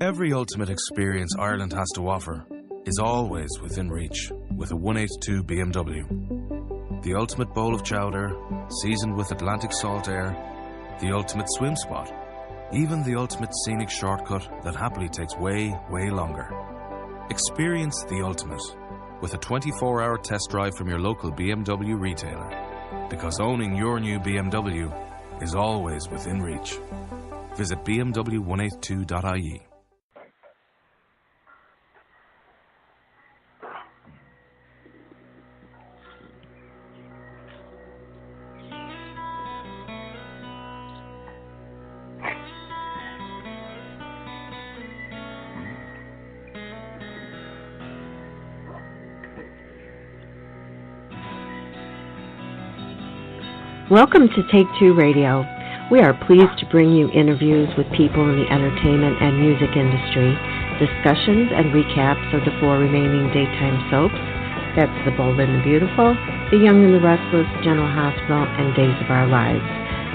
Every ultimate experience Ireland has to offer is always within reach with a 182 BMW. The ultimate bowl of chowder, seasoned with Atlantic salt air, the ultimate swim spot, even the ultimate scenic shortcut that happily takes way, way longer. Experience the ultimate with a 24-hour test drive from your local BMW retailer, because owning your new BMW is always within reach. Visit bmw182.ie. Welcome to Take Two Radio. We are pleased to bring you interviews with people in the entertainment and music industry, discussions and recaps of the 4 remaining daytime soaps. That's The Bold and the Beautiful, The Young and the Restless, General Hospital, and Days of Our Lives,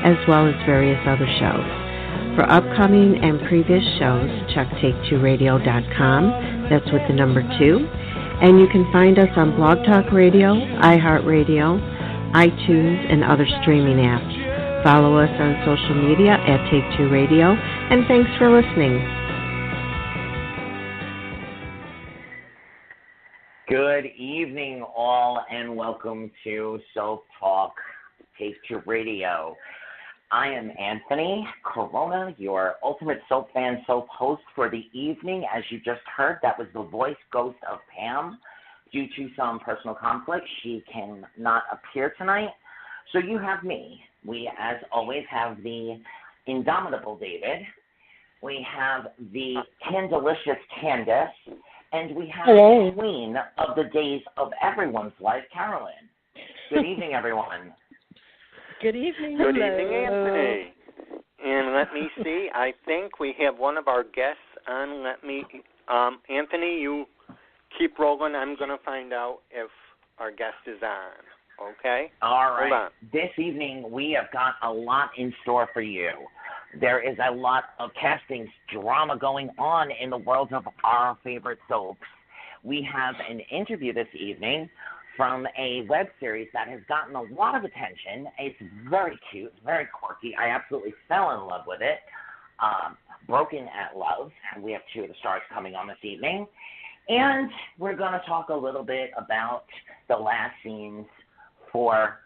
as well as various other shows. For upcoming and previous shows, check take2radio.com. That's with the number 2. And you can find us on Blog Talk Radio, iHeartRadio, iTunes, and other streaming apps. Follow us on social media at Take Two Radio, and thanks for listening. Good evening, all, and welcome to Soap Talk Take Two Radio. I am Anthony Karolina, your ultimate soap fan, soap host for the evening. As you just heard, that was the voice ghost of Pam. Due to some personal conflict, she cannot appear tonight. So you have me. We, as always, have the indomitable David. We have the Candelicious Candace. And we have the queen of the days of everyone's life, Carolyn. Good evening, everyone. Good evening. Good evening, Anthony. And let me see. I think we have one of our guests on. Anthony, you keep rolling. I'm going to find out if our guest is on, okay? All right. This evening, we have got a lot in store for you. There is a lot of casting drama going on in the world of our favorite soaps. We have an interview this evening from a web series that has gotten a lot of attention. It's very cute, very quirky. I absolutely fell in love with it. Broken at Love. We have 2 of the stars coming on this evening. And we're going to talk a little bit about the last scenes for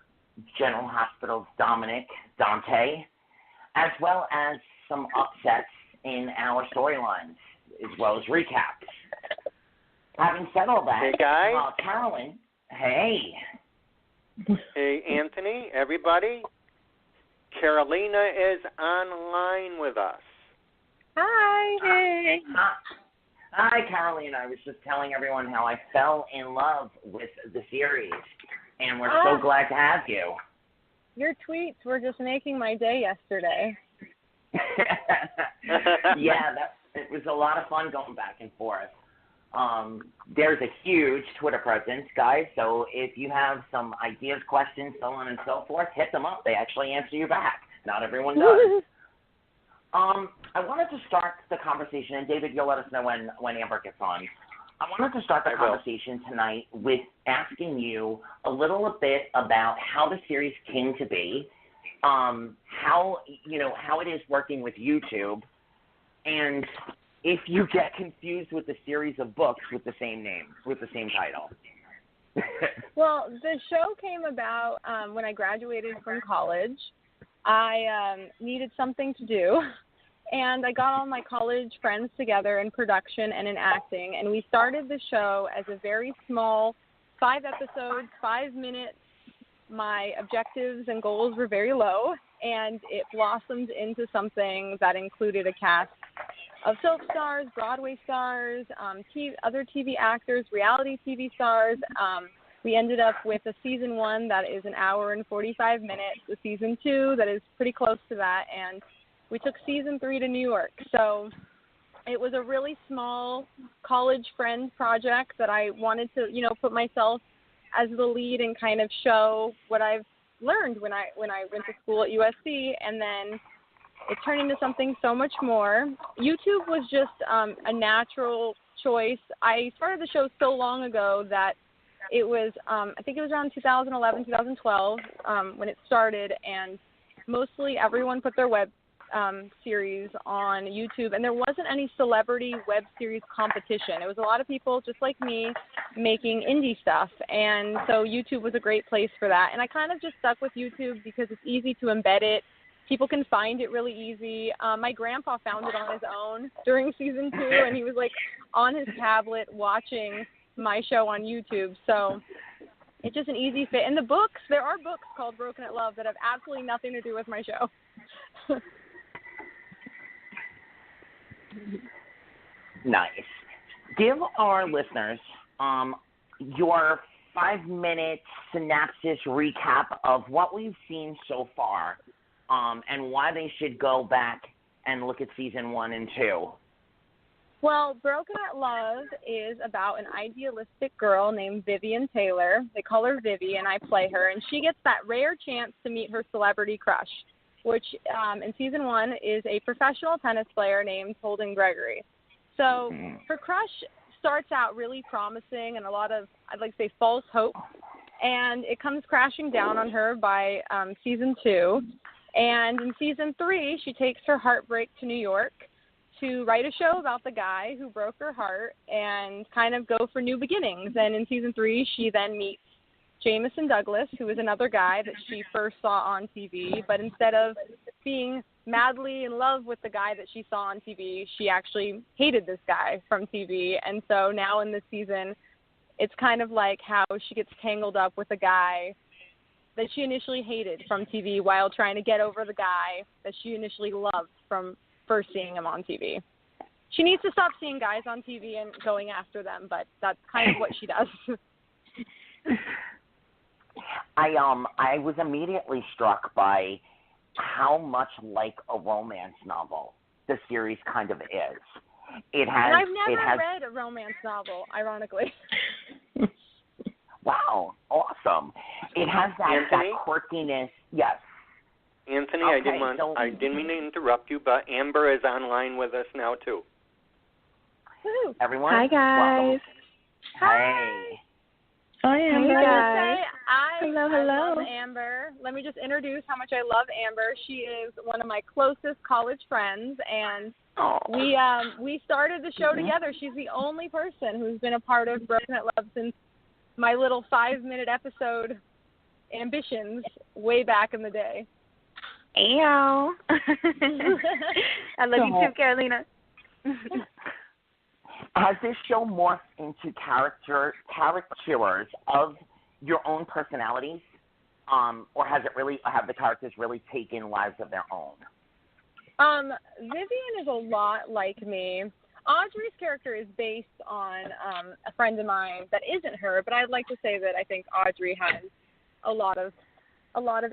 General Hospital's Dante, as well as some upsets in our storylines, as well as recaps. Having said all that, hey guys. Carolyn, hey. Hey, Anthony, everybody. Karolina is online with us. Hi. Hey. Hi, Carolina. I was just telling everyone how I fell in love with the series, and we're so glad to have you. Your tweets were just making my day yesterday. Yeah, it was a lot of fun going back and forth. There's a huge Twitter presence, guys, so if you have some ideas, questions, so on and so forth, hit them up. They actually answer you back. Not everyone does. I wanted to start the conversation, and David, you'll let us know when Amber gets on. I wanted to start the conversation tonight with asking you a little bit about how the series came to be, how it is working with YouTube, and if you get confused with the series of books with the same name, with the same title. Well, the show came about when I graduated from college. I needed something to do. And I got all my college friends together in production and in acting, and we started the show as a very small 5 episodes, 5 minutes. My objectives and goals were very low, and it blossomed into something that included a cast of soap stars, Broadway stars, other TV actors, reality TV stars. We ended up with a season 1 that is 1 hour and 45 minutes, a season 2 that is pretty close to that, and we took season 3 to New York. So it was a really small college friend project that I wanted to, put myself as the lead and kind of show what I've learned when I went to school at USC. And then it turned into something so much more. YouTube was just a natural choice. I started the show so long ago that it was, I think it was around 2011, 2012 when it started, and mostly everyone put their web series on YouTube, and there wasn't any celebrity web series competition. It was a lot of people just like me making indie stuff, and so YouTube was a great place for that. And I kind of just stuck with YouTube because it's easy to embed it. People can find it really easy. My grandpa found it on his own during season 2, and he was like on his tablet watching my show on YouTube. So it's just an easy fit. And the books, there are books called Broken at Love that have absolutely nothing to do with my show. Nice. Give our listeners your 5-minute synopsis recap of what we've seen so far, and why they should go back and look at season 1 and 2. Well, Broken at Love is about an idealistic girl named Vivienne Taylor. They call her Vivie, and I play her, and she gets that rare chance to meet her celebrity crush, which in season 1 is a professional tennis player named Holden Gregory. So her crush starts out really promising and a lot of, I'd like to say, false hope, and it comes crashing down on her by season 2. And in season 3, she takes her heartbreak to New York to write a show about the guy who broke her heart and kind of go for new beginnings. And in season 3, she then meets Jameson Douglas, who is another guy that she first saw on TV, but instead of being madly in love with the guy that she saw on TV, she actually hated this guy from TV. And so now in this season, it's kind of like how she gets tangled up with a guy that she initially hated from TV while trying to get over the guy that she initially loved from first seeing him on TV. She needs to stop seeing guys on TV and going after them, but that's kind of what she does. I was immediately struck by how much like a romance novel the series kind of is. It has. And I've never read a romance novel, ironically. Wow, awesome! It has that quirkiness. Yes. Anthony, Okay, I didn't mean to interrupt you, but Amber is online with us now too. Woo. Everyone, hi guys. Welcome. Hey. Hi Amber. I hello. love Amber. Let me just introduce how much I love Amber. She is one of my closest college friends, and we started the show together. She's the only person who's been a part of Broken at Love since my little 5-minute episode ambitions way back in the day. Ayo. I love you too, Karolina. Has this show morphed into characters of your own personalities, or have the characters really taken lives of their own? Vivienne is a lot like me. Audrey's character is based on a friend of mine that isn't her, but I'd like to say that I think Audrey has a lot of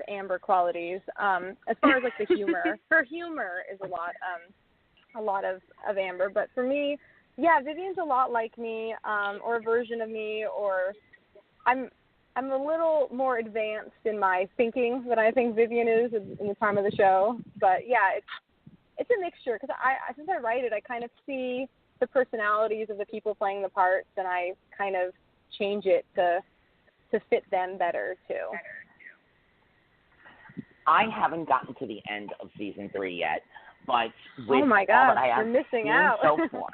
Amber qualities. As far as like the humor, her humor is a lot of Amber. But for me, yeah, Vivienne's a lot like me, or a version of me, or I'm a little more advanced in my thinking than I think Vivienne is in the time of the show. But yeah, it's a mixture because since I write it, I kind of see the personalities of the people playing the parts, and I kind of change it to fit them better too. I haven't gotten to the end of season 3 yet, but with oh my all gosh, that I have you're missing seen out. so far,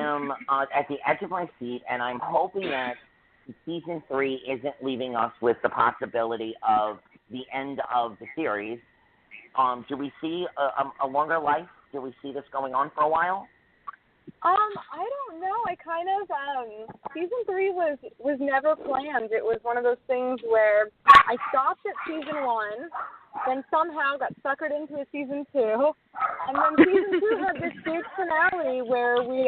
I'm at the edge of my seat, and I'm hoping that season 3 isn't leaving us with the possibility of the end of the series. Do we see a longer life? Do we see this going on for a while? I don't know. I kind of season 3 was never planned. It was one of those things where I stopped at season 1, then somehow got suckered into a season 2, and then season 2 had this big finale where we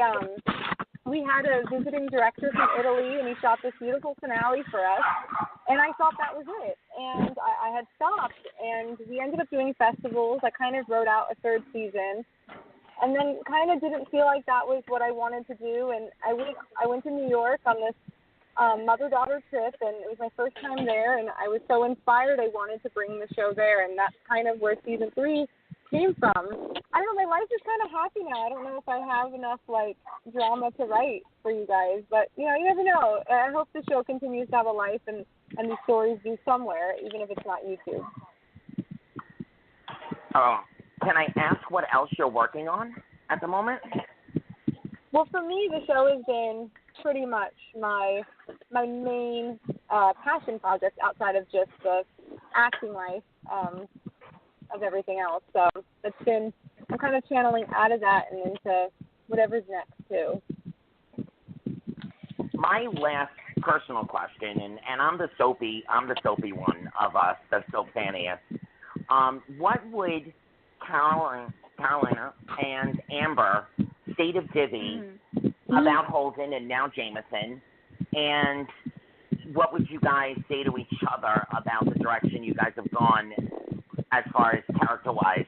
had a visiting director from Italy, and he shot this beautiful finale for us, and I thought that was it. And I had stopped, and we ended up doing festivals. I kind of wrote out a 3rd season, and then kind of didn't feel like that was what I wanted to do, and I went to New York on this mother-daughter trip, and it was my first time there, and I was so inspired I wanted to bring the show there, and that's kind of where season 3 came from. I don't know, my life is kind of happy now. I don't know if I have enough, like, drama to write for you guys, but, you never know. I hope the show continues to have a life and the stories do somewhere, even if it's not YouTube. Can I ask what else you're working on at the moment? Well, for me, the show has been pretty much my main passion project outside of just the acting life of everything else. So I'm kind of channeling out of that and into whatever's next too. My last personal question, and I'm the soapy one of us, the soap faniest. What would Karolina and Amber say to Vivie about Holden and now Jameson, and what would you guys say to each other about the direction you guys have gone as far as character-wise?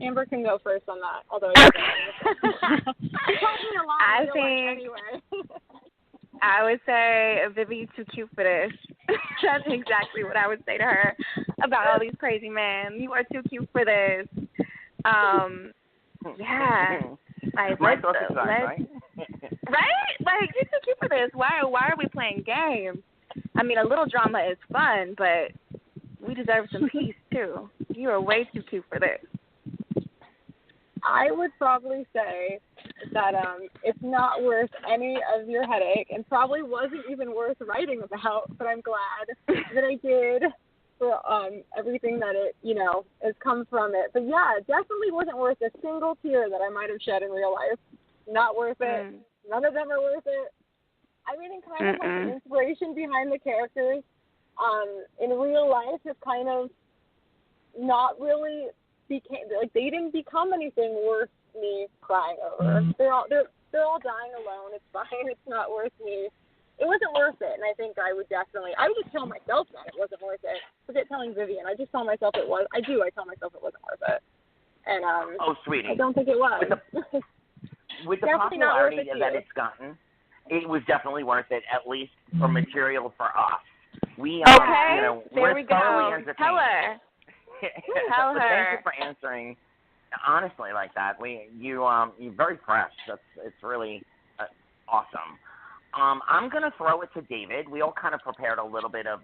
Amber can go first on that, although I'm talking a lot. I think anyway. I would say Vivie's too cute for this. That's exactly what I would say to her about all these crazy men. You are too cute for this. Yeah. Like, right? Right? Like, you're too cute for this. Why are we playing games? I mean, a little drama is fun, but we deserve some peace, too. You are way too cute for this. I would probably say that it's not worth any of your headache and probably wasn't even worth writing about, but I'm glad that I did for everything that it, has come from it. But yeah, it definitely wasn't worth a single tear that I might have shed in real life. Not worth it. None of them are worth it. I mean, kind of like the inspiration behind the characters in real life is kind of not really they didn't become anything worth me crying over. They're all dying alone. It's fine. It's not worth me. It wasn't worth it, and I think I would just tell myself that it wasn't worth it. Forget telling Vivienne. I just tell myself it was. I tell myself it wasn't worth it. And oh, sweetie, I don't think it was. With the popularity that it's gotten, it was definitely worth it, at least for material for us. We there we go. Tell her. Tell her. Thank you for answering honestly like that. You're very fresh. It's really awesome. I'm gonna throw it to David. We all kind of prepared a little bit of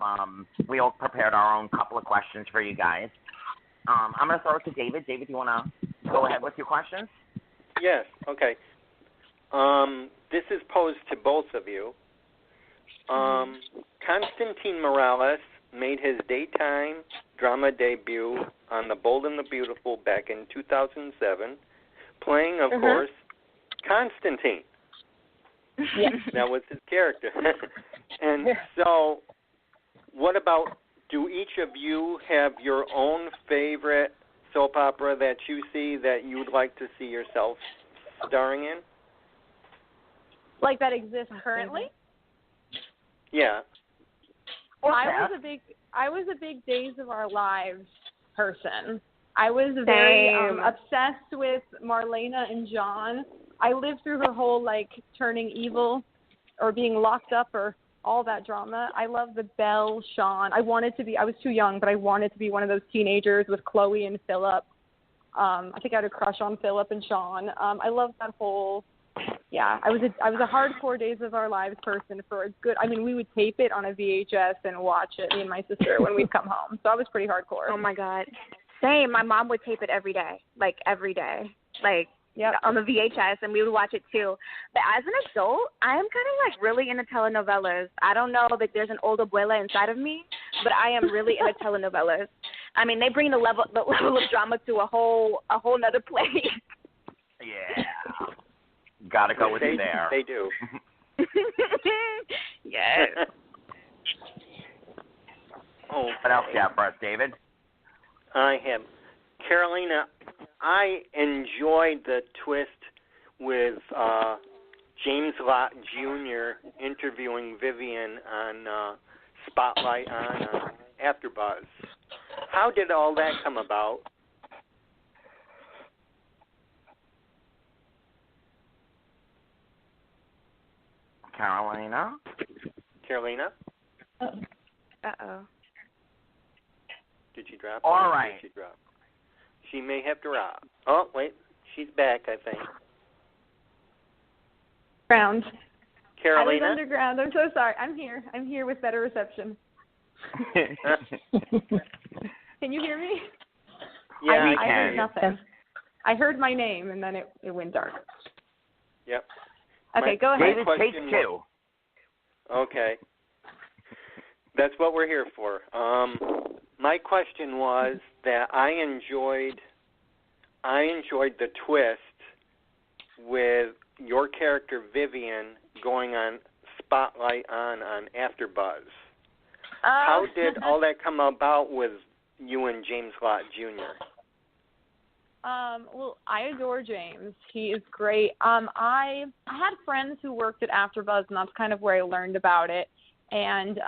we all prepared our own couple of questions for you guys. I'm gonna throw it to David. David, do you wanna go ahead with your questions? Yes. Okay. This is posed to both of you. Constantine Morales made his daytime drama debut on The Bold and the Beautiful back in 2007, playing, of course, Constantine. Yes. That was his character. And so, what about, do each of you have your own favorite soap opera that you see that you would like to see yourself starring in? Like that exists currently? Yeah. Well, I was a big Days of Our Lives person. I was very obsessed with Marlena and John. I lived through her whole, turning evil or being locked up or all that drama. I love the Belle, Sean. I was too young, but I wanted to be one of those teenagers with Chloe and Philip. I think I had a crush on Philip and Sean. I love that whole... Yeah, I was a hardcore Days of Our Lives person for a good. I mean, we would tape it on a VHS and watch it, me and my sister, when we'd come home. So I was pretty hardcore. Oh my God, same. My mom would tape it every day, every day, on the VHS, and we would watch it too. But as an adult, I am kind of really into telenovelas. I don't know that there's an old abuela inside of me, but I am really into telenovelas. I mean, they bring the level of drama to a whole nother place. Yeah. Gotta go with you there. They do. Yes. What else you have for us, David? I have. Karolina, I enjoyed the twist with James Lott Jr. interviewing Vivienne on Spotlight on AfterBuzz. How did all that come about? Karolina? Uh-oh. Did you drop? All right. Did you drop? She may have dropped. Oh, wait. She's back, I think. Ground. Karolina? I was underground. I'm so sorry. I'm here. I'm here with better reception. Can you hear me? Yeah, I heard nothing. I heard my name, and then it went dark. Yep. Okay, go ahead. David takes two. Okay. That's what we're here for. My question was that I enjoyed the twist with your character Vivienne going on Spotlight on AfterBuzz. How did all that come about with you and James Lott Jr.? Well, I adore James. He is great. I had friends who worked at AfterBuzz, and that's kind of where I learned about it. And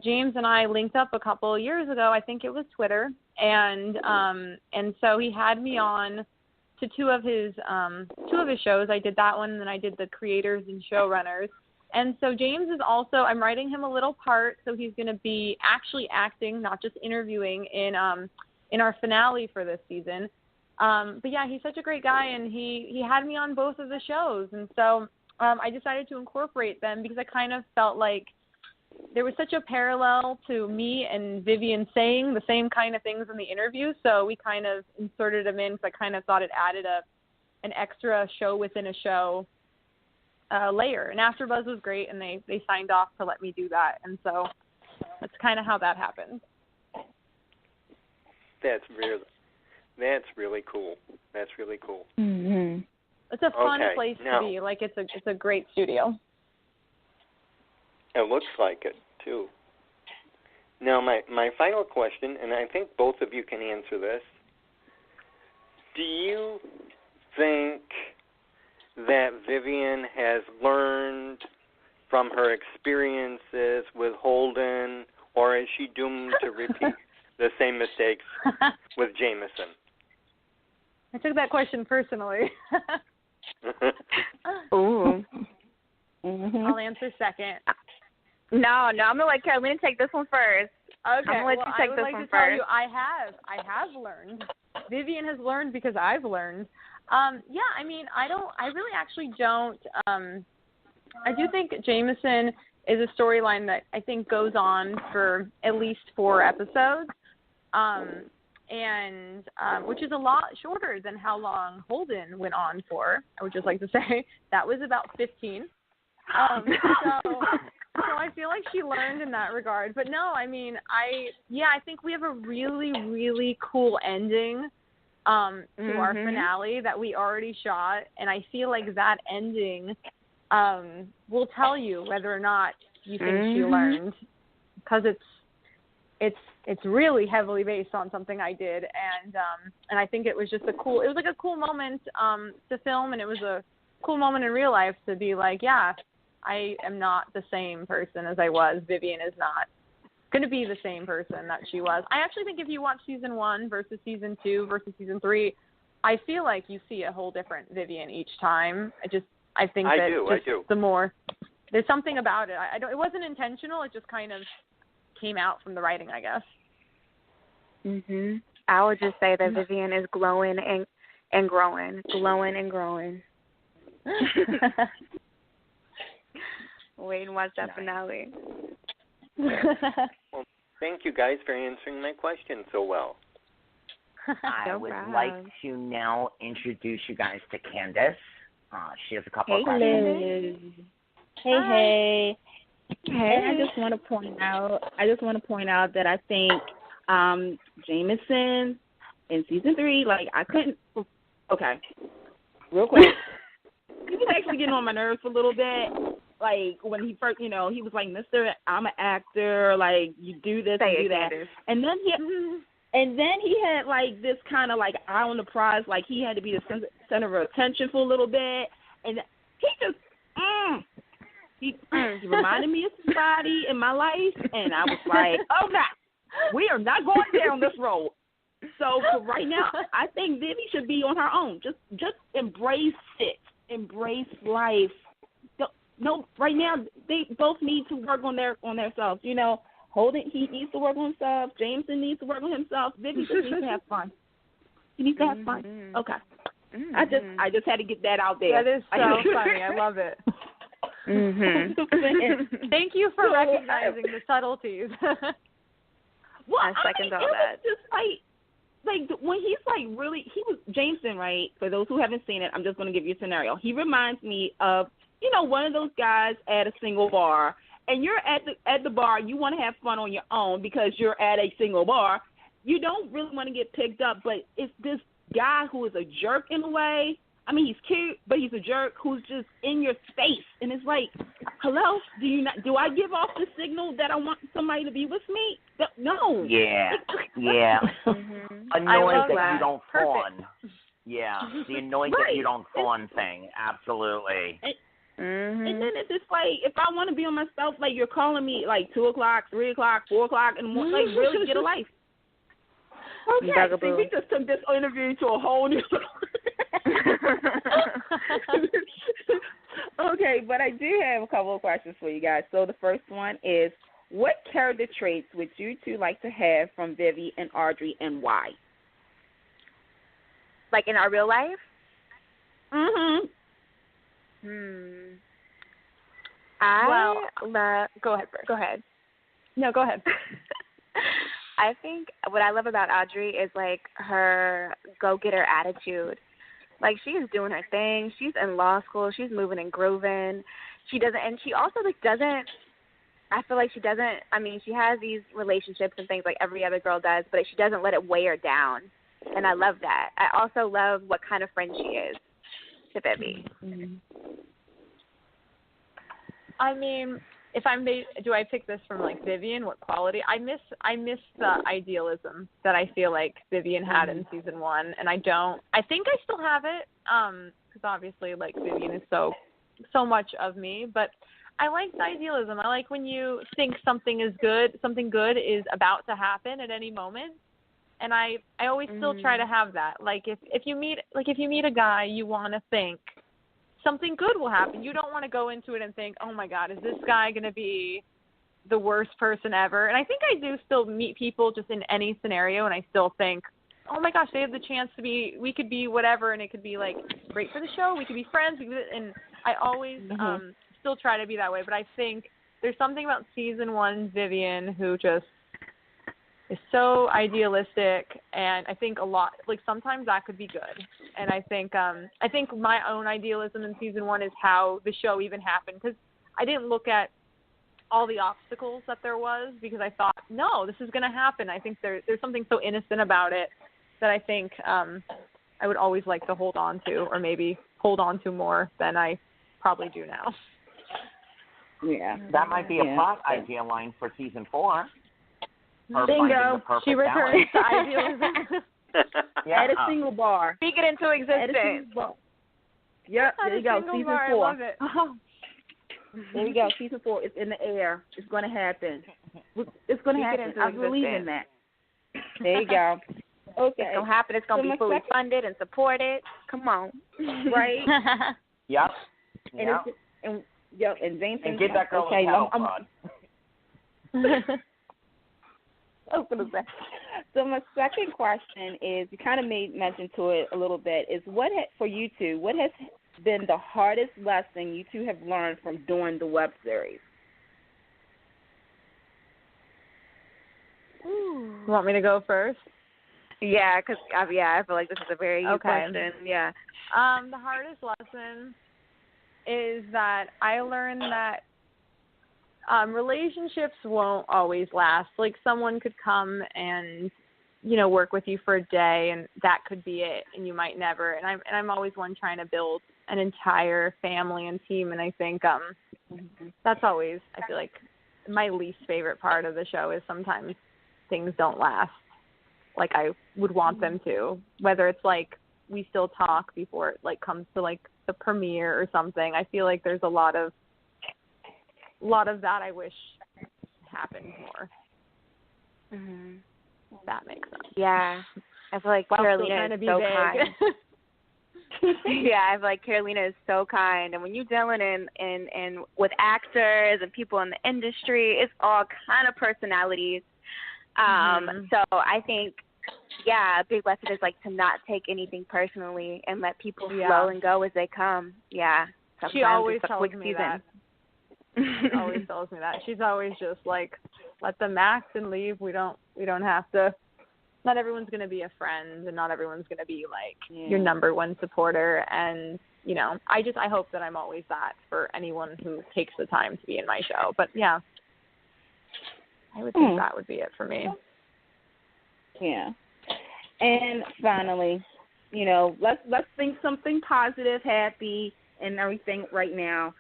James and I linked up a couple of years ago. I think it was Twitter, and so he had me on to two of his shows. I did that one, and then I did the creators and showrunners. And so James is also, I'm writing him a little part, so he's going to be actually acting, not just interviewing in our finale for this season. But yeah, he's such a great guy, and he had me on both of the shows. And so I decided to incorporate them because I kind of felt like there was such a parallel to me and Vivienne saying the same kind of things in the interview. So we kind of inserted them in because I kind of thought it added an extra show within a show layer. And AfterBuzz was great, and they signed off to let me do that. And so that's kind of how that happened. That's really cool. That's really cool. Mm-hmm. It's a fun place to be. Like it's a great studio. It looks like it too. Now my final question, and I think both of you can answer this. Do you think that Vivienne has learned from her experiences with Holden, or is she doomed to repeat the same mistakes with Jameson? I took that question personally. Ooh. Mm-hmm. I'll answer second. No, I'm gonna let Karolina take this one first. Okay, I'm gonna let you take this one tell first. you, I have learned. Vivienne has learned because I've learned. Yeah, I mean, I really actually don't. I do think Jameson is a storyline that I think goes on for at least 4 episodes, and which is a lot shorter than how long Holden went on for. I would just like to say that was about 15. So I feel like she learned in that regard. But no, I mean, I think we have a really, really cool ending to our finale that we already shot, and I feel like that ending will tell you whether or not you think she learned, because it's really heavily based on something I did, and I think it was just a cool moment to film, and it was a cool moment in real life to be like, yeah, I am not the same person as I was. Vivienne is not going to be the same person that she was. I actually think if you watch season 1 versus season 2 versus season 3, I feel like you see a whole different Vivienne each time. I think the more there's something about it. It wasn't intentional. It just kind of came out from the writing, I guess. Mhm. I would just say that Vivienne is glowing and growing. Wait and watch that finale. Well, thank you guys for answering my question so well. I would like to now introduce you guys to Candace. She has a couple of questions. Hey. I just want to point out that I think Jameson in season 3, real quick. He was actually getting on my nerves a little bit. Like, when he first, he was like, Mr. I'm an actor, like, you do this and do that. And then he had, like, this kind of, like, eye on the prize, like, he had to be the center of attention for a little bit. And he just, he reminded me of somebody in my life, and I was like, oh, no, we are not going down this road. So, for right now, I think Vivie should be on her own. Just embrace it. Embrace life. No, right now they both need to work on themselves. Holden, he needs to work on himself. Jameson needs to work on himself. Vivie just needs to have fun. He needs to have fun. Okay. I just had to get that out there. That is so funny. I love it. Thank you for recognizing the subtleties. Well, I second all that. Just like when he's really, he was Jameson, right? For those who haven't seen it, I'm just going to give you a scenario. He reminds me of, one of those guys at a single bar, and you're at the bar. You want to have fun on your own because you're at a single bar. You don't really want to get picked up, but it's this guy who is a jerk in a way. I mean, he's cute, but he's a jerk who's just in your face, and it's like, hello, do I give off the signal that I want somebody to be with me? No. Yeah. Annoyed that you don't fawn. Yeah, the annoyed that you don't fawn thing. Absolutely. And then it's just like, if I want to be on myself, like you're calling me like 2 o'clock, 3 o'clock, 4 o'clock in the morning, like really get a life. Okay, see, we just took this interview to a whole new. Okay, but I do have a couple of questions for you guys. So the first one is, what character traits would you two like to have from Vivie and Audrey, and why? Like in our real life? Go ahead first. Go ahead. No, go ahead. I think what I love about Audrey is like her go-getter attitude. Like, she is doing her thing. She's in law school. She's moving and grooving. She also doesn't. I feel like she doesn't. I mean, she has these relationships and things like every other girl does, but she doesn't let it weigh her down. And I love that. I also love what kind of friend she is to Vivie. I mean, do I pick this from like Vivienne? What quality? I miss the idealism that I feel like Vivienne had in season 1, and I think I still have it, because obviously like Vivienne is so much of me, but I like the idealism. I like when you think something good is about to happen at any moment, and I always still try to have that. Like if you meet a guy, you want to think something good will happen. You don't want to go into it and think, oh my God, is this guy going to be the worst person ever? And I think I do still meet people just in any scenario, and I still think, oh my gosh, they have the chance to be, we could be whatever, and it could be like great for the show. We could be friends. And I always still try to be that way. But I think there's something about season 1 Vivienne who just is so idealistic, and I think a lot, like sometimes that could be good. And I think my own idealism in season 1 is how the show even happened, because I didn't look at all the obstacles that there was, because I thought, no, this is going to happen. I think there's something so innocent about it that I think I would always like to hold on to, or maybe hold on to more than I probably do now. Yeah. That might be a plot idea line for season 4. Bingo. She returns to idealism. At a single bar. Speak it into existence. Yep, there you go. Season 4. I love it. There you go. Season 4 is in the air. It's going to happen. It's going to happen. I believe in that. There you go. Okay. It's going to happen. It's going to be fully funded and supported. Come on. Right? Yep. And James, and get that girl a cattle prod. So my second question is, you kind of made mention to it a little bit, is for you two, what has been the hardest lesson you two have learned from doing the web series? You want me to go first? Yeah, because I feel like this is a very good question. Yeah. The hardest lesson is that I learned that relationships won't always last. Like, someone could come and, work with you for a day, and that could be it, and you might never. And I'm always one trying to build an entire family and team, and I think that's always, I feel like, my least favorite part of the show is sometimes things don't last like I would want them to. Whether it's like we still talk before it like comes to like the premiere or something. I feel like there's a lot of that I wish happened more. If that makes sense. Yeah. I feel like Karolina is so kind. Yeah, I feel like Karolina is so kind. And when you're dealing in with actors and people in the industry, it's all kind of personalities. So I think a big lesson is like to not take anything personally and let people flow and go as they come. Yeah. Sometimes she always tells me season. that. She always tells me that. She's always just like, let them act and leave. We don't have to. Not everyone's going to be a friend, and not everyone's going to be like your number one supporter. And you know, I hope that I'm always that for anyone who takes the time to be in my show. But yeah, I would think that would be it for me. Yeah. And finally, you know, let's think something positive, happy, and everything right now.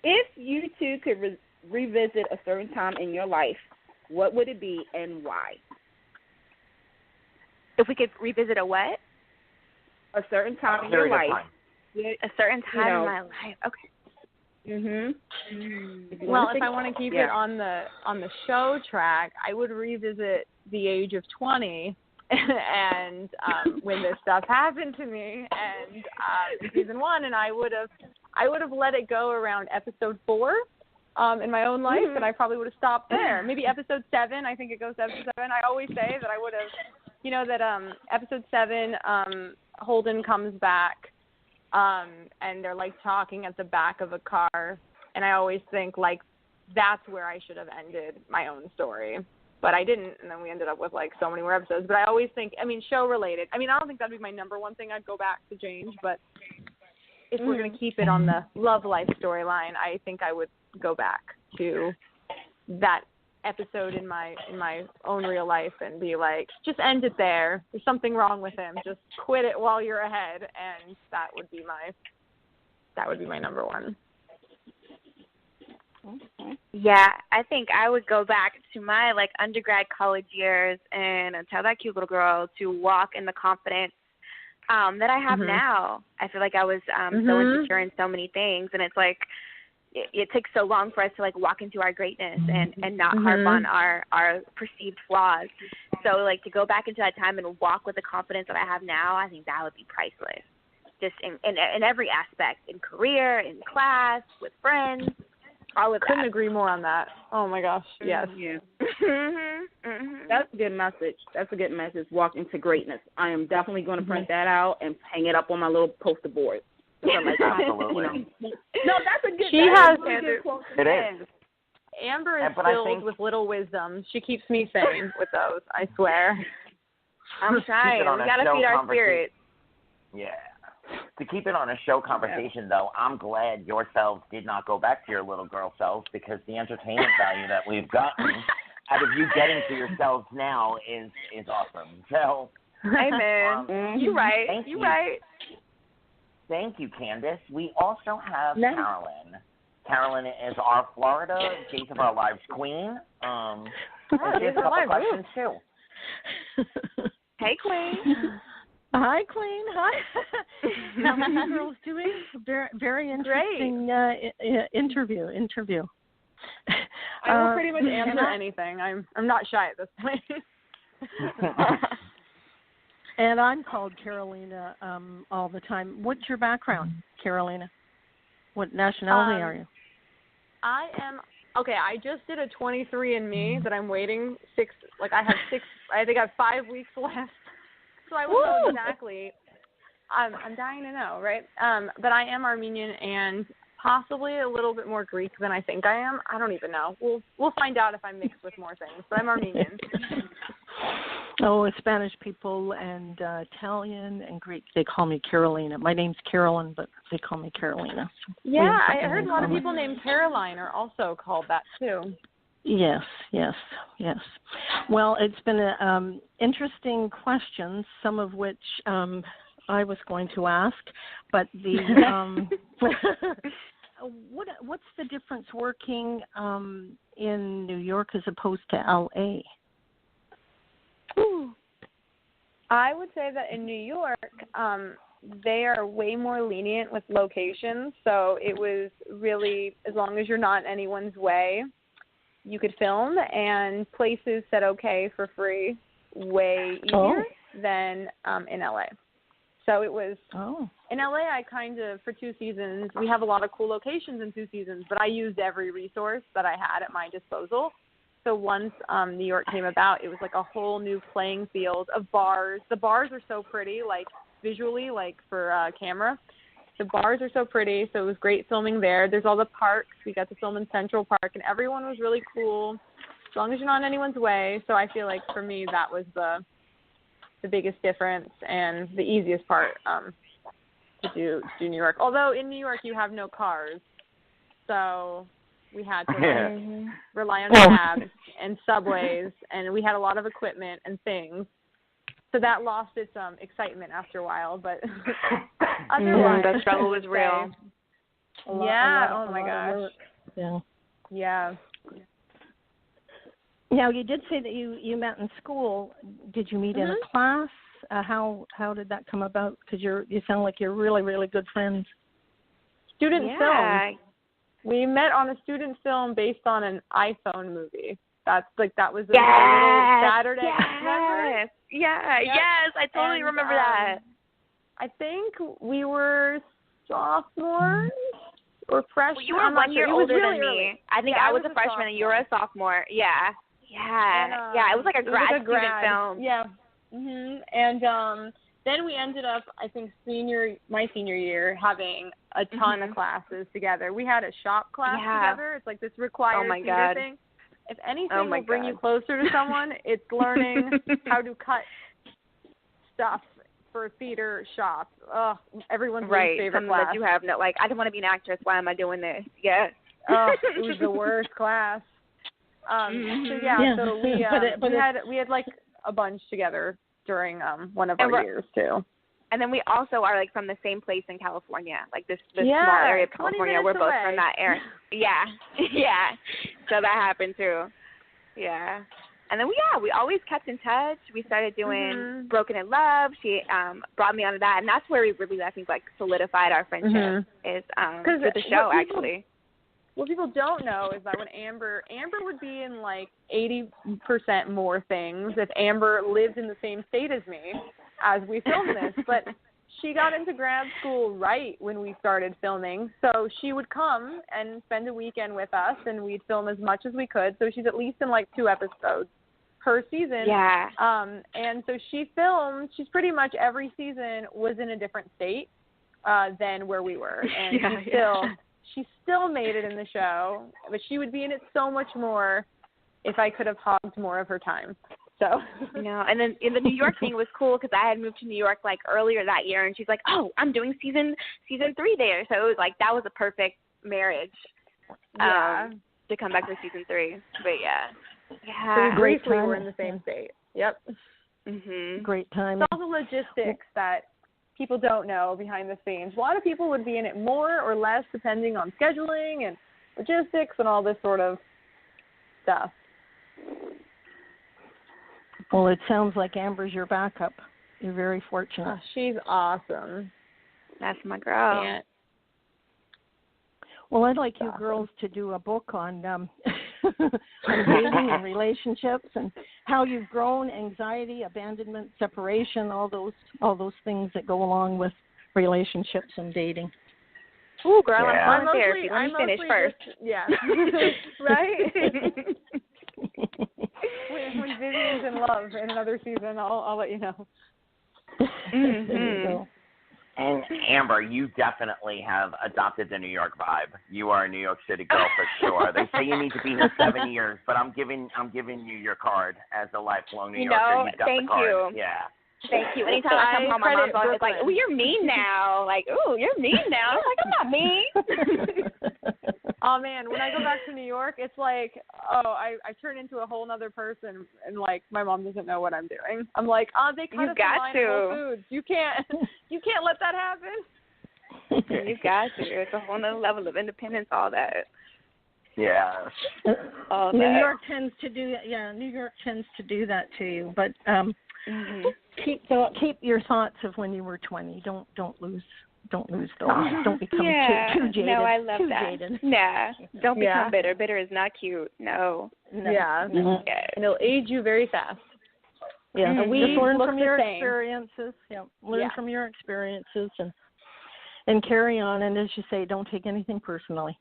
If you two could revisit a certain time in your life, what would it be and why? If we could revisit a what? A certain time in your life. A certain time in my life. Okay. Well, if I want to keep it on the show track, I would revisit the age of 20 and when this stuff happened to me and season 1, and I would have let it go around episode 4 in my own life, and I probably would have stopped there. Maybe episode 7. I think it goes to episode 7. I always say that I would have, you know, that episode 7, Holden comes back, and they're like talking at the back of a car, and I always think like that's where I should have ended my own story. But I didn't, and then we ended up with, like, so many more episodes. But I always think, I mean, show-related. I mean, I don't think that would be my number one thing I'd go back to change, but if we're going to keep it on the love life storyline, I think I would go back to that episode in my own real life and be like, just end it there. There's something wrong with him. Just quit it while you're ahead, and that would be my number one. Okay. Yeah, I think I would go back to my like undergrad college years and tell that cute little girl to walk in the confidence that I have now. I feel like I was so insecure in so many things, and it's like it takes so long for us to like walk into our greatness and not harp on our perceived flaws. So like to go back into that time and walk with the confidence that I have now, I think that would be priceless. Just in every aspect, in career, in class, with friends. Couldn't agree more on that. Oh my gosh, yes. Yeah. That's a good message. Walk into greatness. I am definitely going to print that out and hang it up on my little poster board. Like, absolutely. No, that's a good. Quote. It is. Amber is filled with little wisdom. She keeps me sane with those. I swear. I'm trying. We gotta feed our spirit. Yeah. To keep it on a show conversation, though, I'm glad yourselves did not go back to your little girl selves, because the entertainment value that we've gotten out of you getting to yourselves now is awesome. So, amen. You're right. You're right. Thank you, Candace. We also have Carolyn. Carolyn is our Florida Days of Our Lives queen. She has a couple questions, too. Hey, queen. Hi, Queen. Hi. How are you girls doing? Very interesting interview. I will pretty much answer anything. I'm not shy at this point. And I'm called Karolina all the time. What's your background, Karolina? What nationality are you? I am. Okay, I just did a 23andMe that I'm waiting I think I have 5 weeks left. So I won't know exactly. I'm dying to know, right? But I am Armenian and possibly a little bit more Greek than I think I am. I don't even know. We'll find out if I'm mixed with more things. But I'm Armenian. Spanish people and Italian and Greek, they call me Carolina. My name's Carolyn, but they call me Carolina. Yeah, I heard a lot of people named Caroline are also called that too. Yes. Well, it's been interesting questions, some of which I was going to ask, but the what's the difference working in New York as opposed to L.A.? I would say that in New York, they are way more lenient with locations, so it was really, as long as you're not in anyone's way, you could film, and places said okay for free way easier than in LA. So it was in LA. I kind of, for 2 seasons, we have a lot of cool locations in 2 seasons, but I used every resource that I had at my disposal. So once New York came about, it was like a whole new playing field of bars. The bars are so pretty, like visually, like for camera. The bars are so pretty, so it was great filming there. There's all the parks. We got to film in Central Park, and everyone was really cool, as long as you're not in anyone's way. So I feel like for me that was the biggest difference and the easiest part to do New York. Although in New York you have no cars, so we had to rely on cabs and subways, and we had a lot of equipment and things. So that lost its excitement after a while, but otherwise, the struggle was real. Yeah. Oh my gosh. Yeah. Yeah. Now you did say that you met in school. Did you meet in a class? How did that come about? Because you sound like you're really, really good friends. Student film. We met on a student film based on an iPhone movie. That was a little Saturday. Yes. Yeah. Yep. Yes. I totally remember that. I think we were sophomores or freshmen. Well, you were 1 year older than me. Early. I think I was a freshman and you were a sophomore. Yeah. Yeah. And, it was like a grad student film. Yeah. And then we ended up, I think, my senior year, having a ton of classes together. We had a shop class together. It's like this required theater thing. If anything will bring you closer to someone, it's learning how to cut stuff for a theater shop. Ugh, everyone's favorite class. That you have no, like, I don't want to be an actress. Why am I doing this? Yes. It was the worst class. So we had like a bunch together during one of our years too. And then we also are like from the same place in California, like this small area of California. We're both from that area. Yeah. Yeah. So that happened too. Yeah. And then we always kept in touch. We started doing Broken in Love. She brought me onto that, and that's where we really, I think, like solidified our friendship is through the show actually. What people don't know is that when Amber would be in like 80% more things if Amber lived in the same state as me as we filmed this. But she got into grad school right when we started filming. So she would come and spend a weekend with us, and we'd film as much as we could. So she's at least in like 2 episodes per season. Yeah. And so she's pretty much every season was in a different state than where we were. And she still made it in the show, but she would be in it so much more if I could have hogged more of her time. So and then in the New York thing was cool because I had moved to New York like earlier that year, and she's like, "Oh, I'm doing season 3 there," so it was like that was a perfect marriage to come back for season 3. But so briefly we're in the same state. Yep. Great time. It's all the logistics that people don't know behind the scenes. A lot of people would be in it more or less depending on scheduling and logistics and all this sort of stuff. Well, it sounds like Amber's your backup. You're very fortunate. She's awesome. That's my girl. Yeah. Well, I'd like you girls to do a book on dating and relationships and how you've grown, anxiety, abandonment, separation, all those things that go along with relationships and dating. Ooh, girl, I'm on therapy. Let me finish first. Right? When Vivienne's in love in another season, I'll let you know. And Amber, you definitely have adopted the New York vibe. You are a New York City girl for sure. They say you need to be here 7 years, but I'm giving you your card as a lifelong New Yorker. You've got thank the card. you. Yeah. Thank you. Anytime I come home, my mom's always like, "Oh, you're mean now." Like, "Oh, you're mean now." I'm like, "I'm not mean." Oh man, when I go back to New York, it's like, I turn into a whole other person, and like my mom doesn't know what I'm doing. I'm like, they cut us in line at Whole Foods. You can't let that happen. You got to. It's a whole other level of independence. All that. Yeah. All New that. York tends to do that. Yeah, New York tends to do that to you. But keep your thoughts of when you were 20. Don't lose those. Don't become too jaded. No, I love that. Jaded. Nah, don't become bitter. Bitter is not cute. No. Yeah. And it'll age you very fast. Yeah. And we just learn look from your the same. experiences. Yeah. Learn from your experiences and carry on. And as you say, don't take anything personally.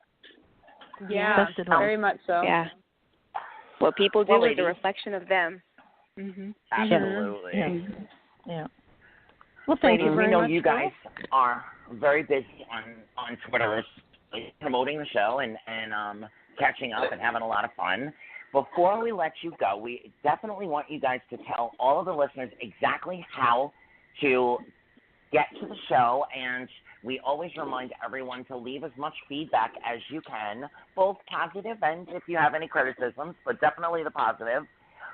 Yeah. Very much so. Yeah. What people do Well, is a ladies, reflection of them. Mhm. Absolutely. Yeah. Well, thank you very we know much. You guys are very busy on Twitter promoting the show and catching up and having a lot of fun. Before we let you go, we definitely want you guys to tell all of the listeners exactly how to get to the show, and we always remind everyone to leave as much feedback as you can, both positive and if you have any criticisms, but definitely the positive.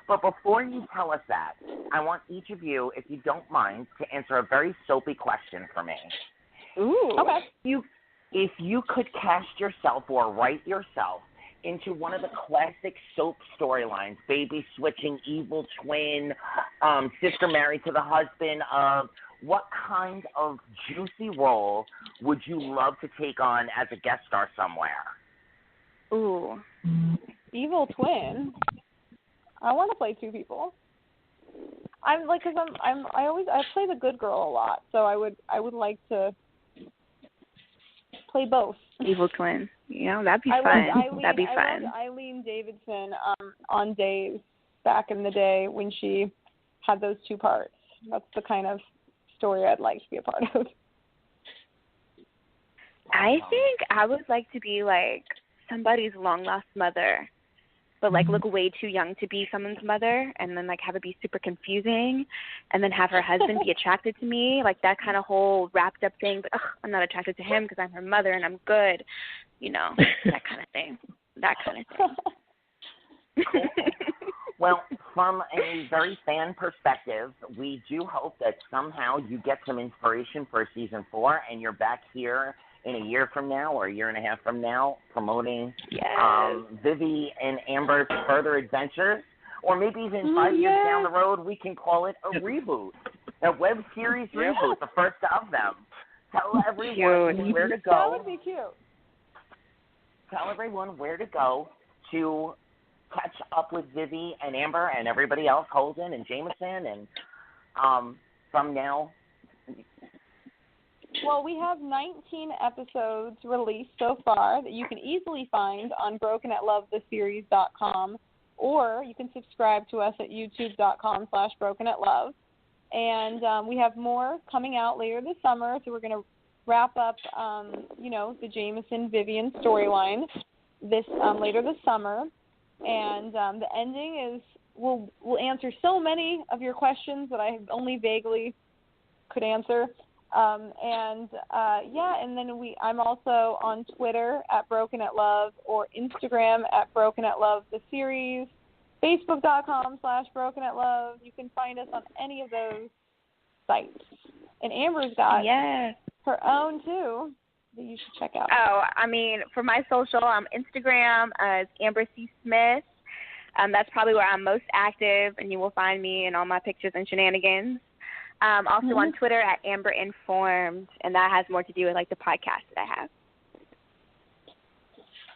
But before you tell us that, I want each of you, if you don't mind, to answer a very soapy question for me. Ooh. Okay. If you could cast yourself or write yourself into one of the classic soap storylines, baby switching, evil twin, sister married to the husband, what kind of juicy role would you love to take on as a guest star somewhere? Ooh. Evil twin. I want to play two people. I play the good girl a lot, so I would like to play both. Evil twin. That'd be fun. That'd be fun. I loved Eileen Davidson on Days back in the day when she had those two parts. That's the kind of story I'd like to be a part of. I think I would like to be like somebody's long lost mother, but like look way too young to be someone's mother, and then like have it be super confusing, and then have her husband be attracted to me, like that kind of whole wrapped up thing. But I'm not attracted to him because I'm her mother and I'm good, that kind of thing. That kind of thing. Cool. Well, from a very fan perspective, we do hope that somehow you get some inspiration for season 4, and you're back here in a year from now or a year and a half from now promoting Vivie and Amber's further adventures, or maybe even 5 years down the road, we can call it a reboot, a web series reboot, the first of them. Tell everyone where to go. That would be cute. Tell everyone where to go to catch up with Vivie and Amber and everybody else, Holden and Jameson, and from now. Well, we have 19 episodes released so far that you can easily find on brokenatlovetheseries.com, or you can subscribe to us at youtube.com/brokenatlove. And we have more coming out later this summer, so we're going to wrap up, the Jameson Vivienne storyline later this summer. And the ending is we'll answer so many of your questions that I only vaguely could answer. And then I'm also on Twitter at brokenatlove, or Instagram at brokenatlove.theseries, Facebook.com/brokenatlove. You can find us on any of those sites. And Amber's got her own too that you should check out. Oh, for my social, Instagram as Amber C. Smith. That's probably where I'm most active, and you will find me in all my pictures and shenanigans. Also on Twitter at Amber Informed, and that has more to do with like the podcast that I have.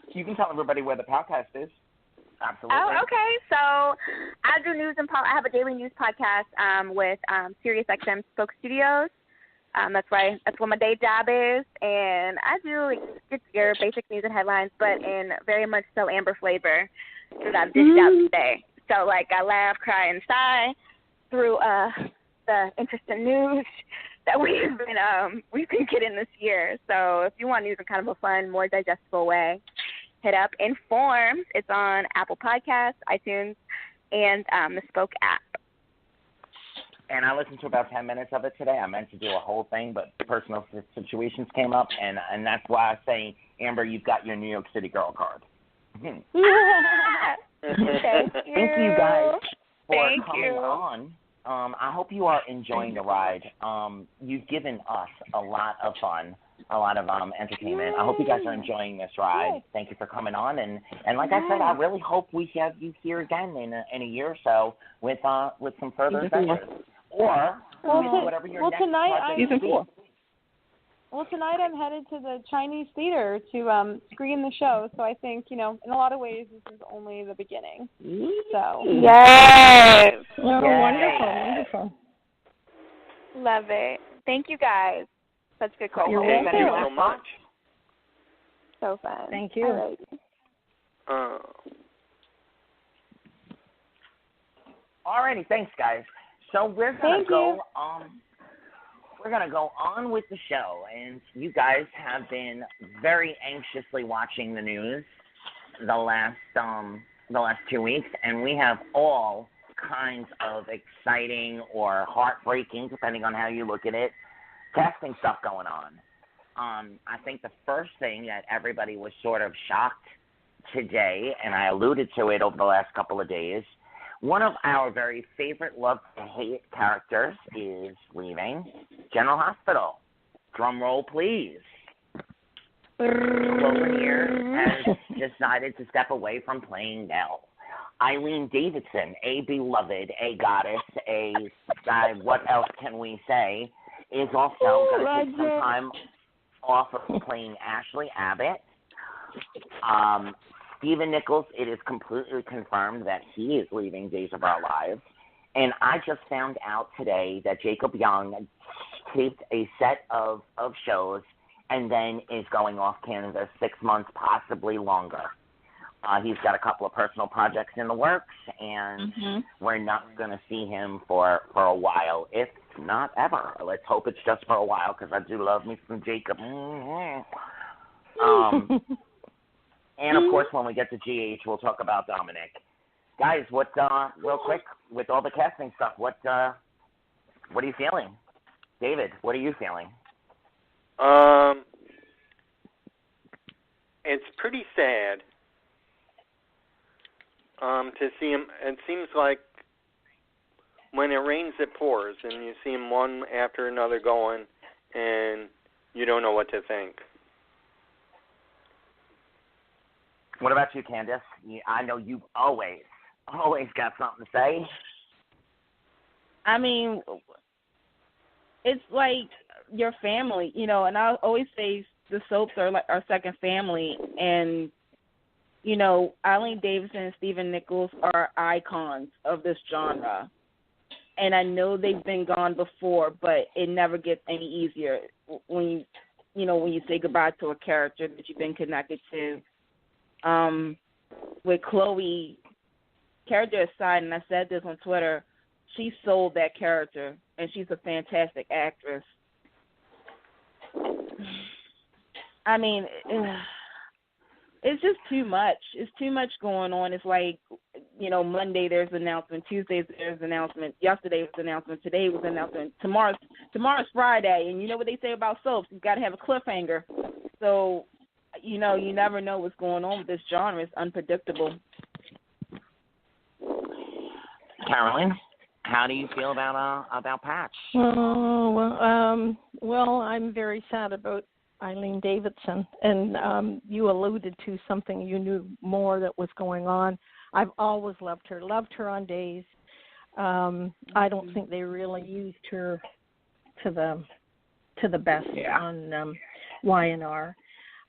You can tell everybody where the podcast is. Absolutely. Oh, okay. So I do news and I have a daily news podcast with SiriusXM Spoke Studios. That's what my day job is, and I do just your basic news and headlines, but in very much so Amber flavor that I've dished out today. So like I laugh, cry, and sigh through the interesting news that we've been getting this year. So if you want news in kind of a fun, more digestible way, hit up Informed. It's on Apple Podcasts, iTunes, and the Spoke app. And I listened to about 10 minutes of it today. I meant to do a whole thing, but personal situations came up, and that's why I say, Amber, you've got your New York City girl card. Thank you guys for coming on. I hope you are enjoying the ride. You've given us a lot of fun, a lot of entertainment. I hope you guys are enjoying this ride. Thank you for coming on. And like I said, I really hope we have you here again in a year or so with some further adventures. Or whatever your next project is. Well, tonight I'm headed to the Chinese theater to screen the show. So I think, in a lot of ways, this is only the beginning. So. Yes. Oh, wonderful. Love it. Thank you, guys. Such good call. Thank you so much. So fun. Thank you. Alrighty, thanks, guys. So we're gonna go on with the show, and you guys have been very anxiously watching the news the last 2 weeks, and we have all kinds of exciting or heartbreaking, depending on how you look at it, casting stuff going on. I think the first thing that everybody was sort of shocked today, and I alluded to it over the last couple of days, one of our very favorite love-to-hate characters is leaving General Hospital. Drum roll, please. Clover here has decided to step away from playing Nell. Eileen Davidson, a beloved, a goddess, what else can we say, is also going to take some time off of playing Ashley Abbott. Stephen Nichols, it is completely confirmed that he is leaving Days of Our Lives. And I just found out today that Jacob Young taped a set of shows and then is going off Canada 6 months, possibly longer. He's got a couple of personal projects in the works, and we're not going to see him for a while, if not ever. Let's hope it's just for a while, because I do love me some Jacob. And, of course, when we get to GH, we'll talk about Dominic. Guys, real quick, with all the casting stuff, what are you feeling? David, what are you feeling? It's pretty sad to see him. It seems like when it rains, it pours, and you see him one after another going, and you don't know what to think. What about you, Candace? I know you've always got something to say. I mean, it's like your family, and I always say the soaps are like our second family, and Eileen Davidson and Stephen Nichols are icons of this genre, and I know they've been gone before, but it never gets any easier when you say goodbye to a character that you've been connected to. With Chloe, character aside, and I said this on Twitter, she sold that character, and she's a fantastic actress. I mean, it's just too much. It's too much going on. It's like, Monday there's an announcement, Tuesday there's an announcement, yesterday was an announcement, today was an announcement, tomorrow's Friday, and you know what they say about soaps, you've got to have a cliffhanger. So, you never know what's going on with this genre. It's unpredictable. Caroline, how do you feel about Patch? Well, I'm very sad about Eileen Davidson, and you alluded to something you knew more that was going on. I've always loved her on Days. I don't think they really used her to the best on Y&R.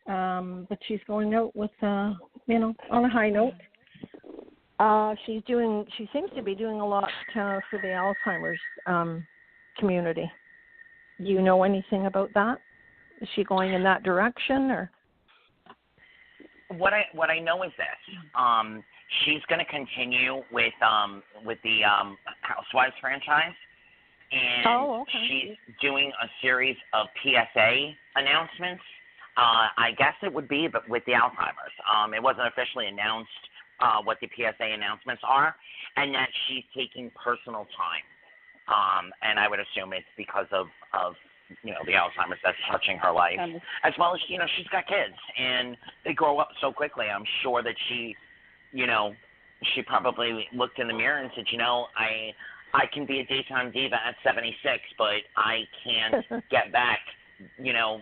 But she's going out with, on a high note. She seems to be doing a lot for the Alzheimer's community. Do you know anything about that? Is she going in that direction, or? What I know is this: she's going to continue with the Housewives franchise, and she's doing a series of PSA announcements. I guess it would be, but with the Alzheimer's. It wasn't officially announced what the PSA announcements are, and that she's taking personal time. And I would assume it's because of the Alzheimer's that's touching her life, as well as she's got kids and they grow up so quickly. I'm sure that she probably looked in the mirror and said, I can be a daytime diva at 76, but I can't get back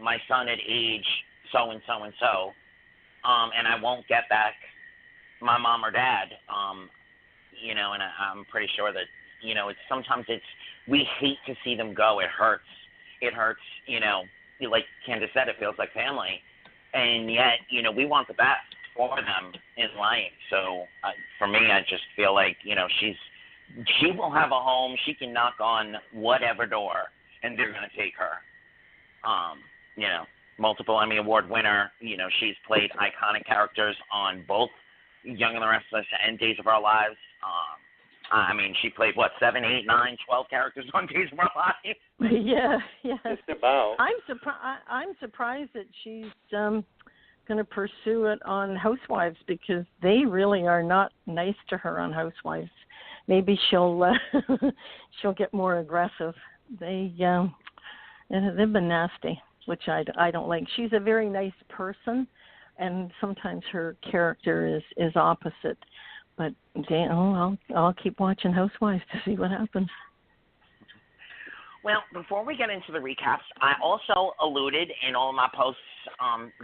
my son at age so and so and so, and I won't get back my mom or dad, and I'm pretty sure that we hate to see them go. It hurts. Like Candace said, it feels like family, and yet we want the best for them in life. So for me, I just feel like she will have a home. She can knock on whatever door, and they're going to take her. Multiple Emmy Award winner. She's played iconic characters on both Young and the Restless and Days of Our Lives. I mean, she played, 7, 8, 9, 12 characters on Days of Our Lives? Yeah. Just about. I'm surprised that she's going to pursue it on Housewives, because they really are not nice to her on Housewives. Maybe she'll get more aggressive. They've been nasty, which I don't like. She's a very nice person, and sometimes her character is opposite. But I'll keep watching Housewives to see what happens. Well, before we get into the recaps, I also alluded in all my posts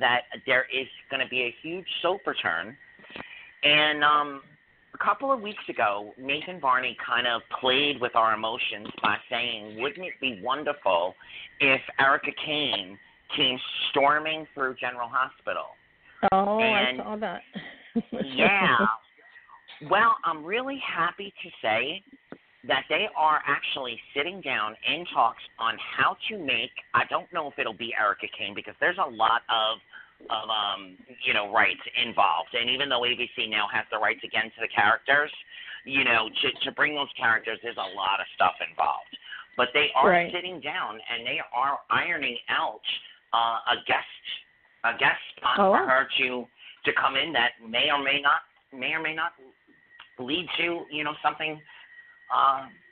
that there is going to be a huge soap return. And a couple of weeks ago, Nathan Varney kind of played with our emotions by saying, wouldn't it be wonderful if Erica Kane came storming through General Hospital? Oh, and, I saw that. Yeah. Well, I'm really happy to say that they are actually sitting down in talks on how to make, I don't know if it'll be Erica Kane, because there's a lot of rights involved. And even though ABC now has the rights again to the characters, to bring those characters, there's a lot of stuff involved. But they are sitting down and they are ironing out a guest spot for her to come in that may or may not lead to, something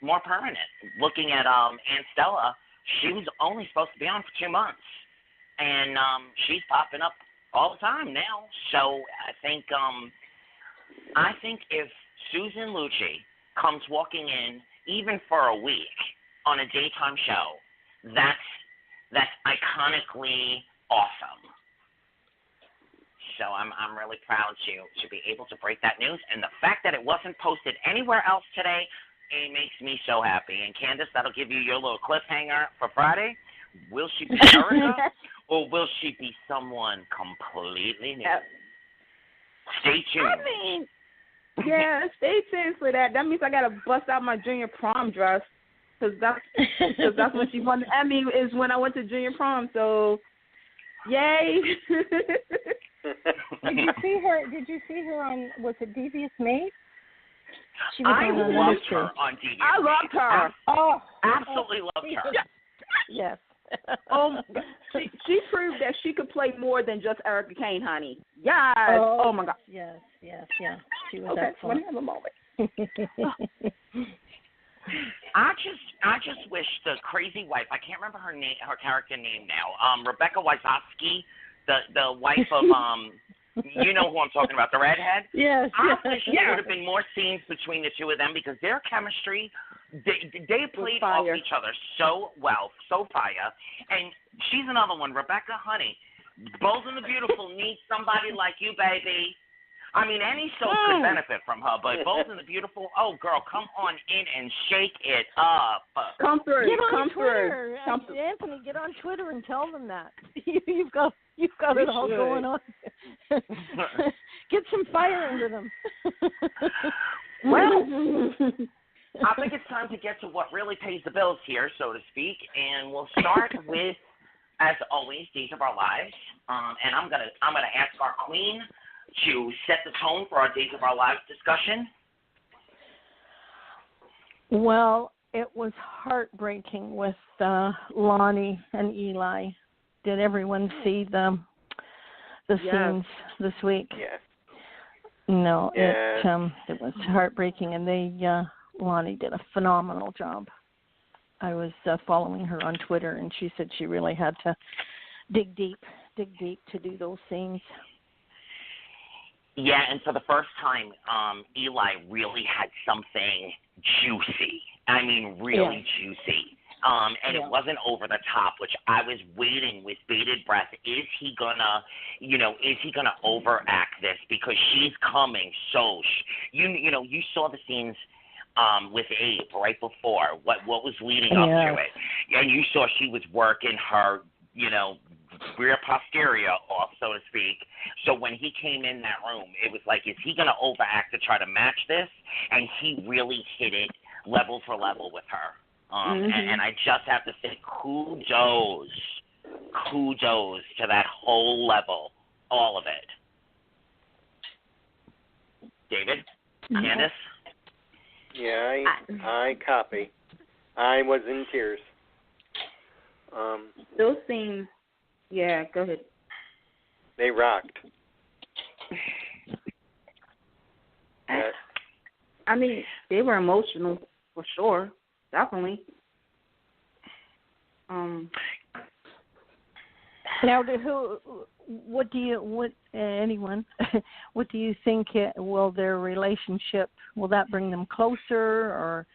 more permanent. Looking at Aunt Stella, she was only supposed to be on for 2 months. And she's popping up all the time now. So I think if Susan Lucci comes walking in, even for a week, on a daytime show, that's iconically awesome. So I'm really proud to be able to break that news. And the fact that it wasn't posted anywhere else today, it makes me so happy. And Candace, that'll give you your little cliffhanger for Friday. Will she be Erica, or will she be someone completely new? Stay tuned. I mean, yeah, stay tuned for that. That means I gotta bust out my junior prom dress, because that's when she won the Emmy, is when I went to junior prom. So, yay! Did you see her on? Was it Devious Mate? I loved her on Devious. I loved her. Absolutely loved her. Yes. She proved that she could play more than just Erica Kane, honey. Yes. Oh my God. Yes. She was excellent. Let me have a moment. I just wish the crazy wife, I can't remember her character name now. Rebecca Wysocki, the wife of you know who I'm talking about, the redhead. Yes. I wish there would have been more scenes between the two of them, because their chemistry, they played off each other so well, so fire. And she's another one, Rebecca, honey. Bold and the Beautiful needs somebody like you, baby. I mean, any soap could benefit from her, but Bold and the Beautiful, oh girl, come on in and shake it up. Come through. Get on come Twitter. through. Anthony, get on Twitter and tell them that. You've got it all going on. Get some fire under them. Well, I think it's time to get to what really pays the bills here, so to speak, and we'll start with, as always, Days of Our Lives. And I'm gonna ask our queen to set the tone for our Days of Our Lives discussion. Well, it was heartbreaking with Lonnie and Eli. Did everyone see the scenes this week? Yes. No, yes. It was heartbreaking, and Lonnie did a phenomenal job. I was following her on Twitter, and she said she really had to dig deep to do those scenes. Yeah, and for the first time, Eli really had something juicy. I mean, really juicy. And it wasn't over the top, which I was waiting with bated breath. Is he gonna overact this? Because she's coming so. You saw the scenes with Abe right before what was leading up to it, and you saw she was working her, rear posterior off, so to speak. So when he came in that room, it was like, is he going to overact to try to match this? And he really hit it level for level with her. And I just have to say, kudos to that whole level, all of it. David? Candace? Yeah, I copy. I was in tears. Those scenes, yeah, go ahead. They rocked. I mean, they were emotional for sure, definitely. Now, what do you think? Will their relationship, will that bring them closer, or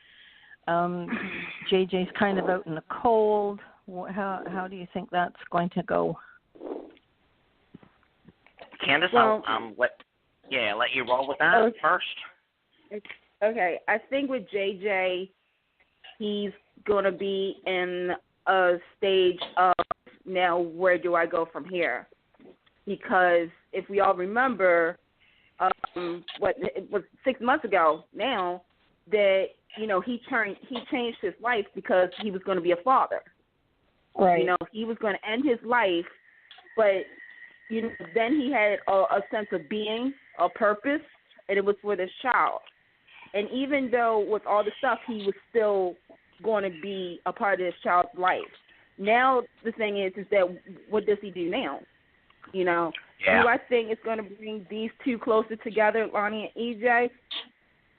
JJ's kind of out in the cold? How do you think that's going to go? Candace, well, let you roll with that first. Okay, I think with JJ, he's going to be in a stage of, now where do I go from here? Because if we all remember, it was 6 months ago now that, he changed his life because he was going to be a father. Right. He was going to end his life, but then he had a sense of being, a purpose, and it was for this child. And even though with all the stuff, he was still going to be a part of this child's life. Now the thing is that what does he do now? Do I think it's going to bring these two closer together, Lonnie and EJ?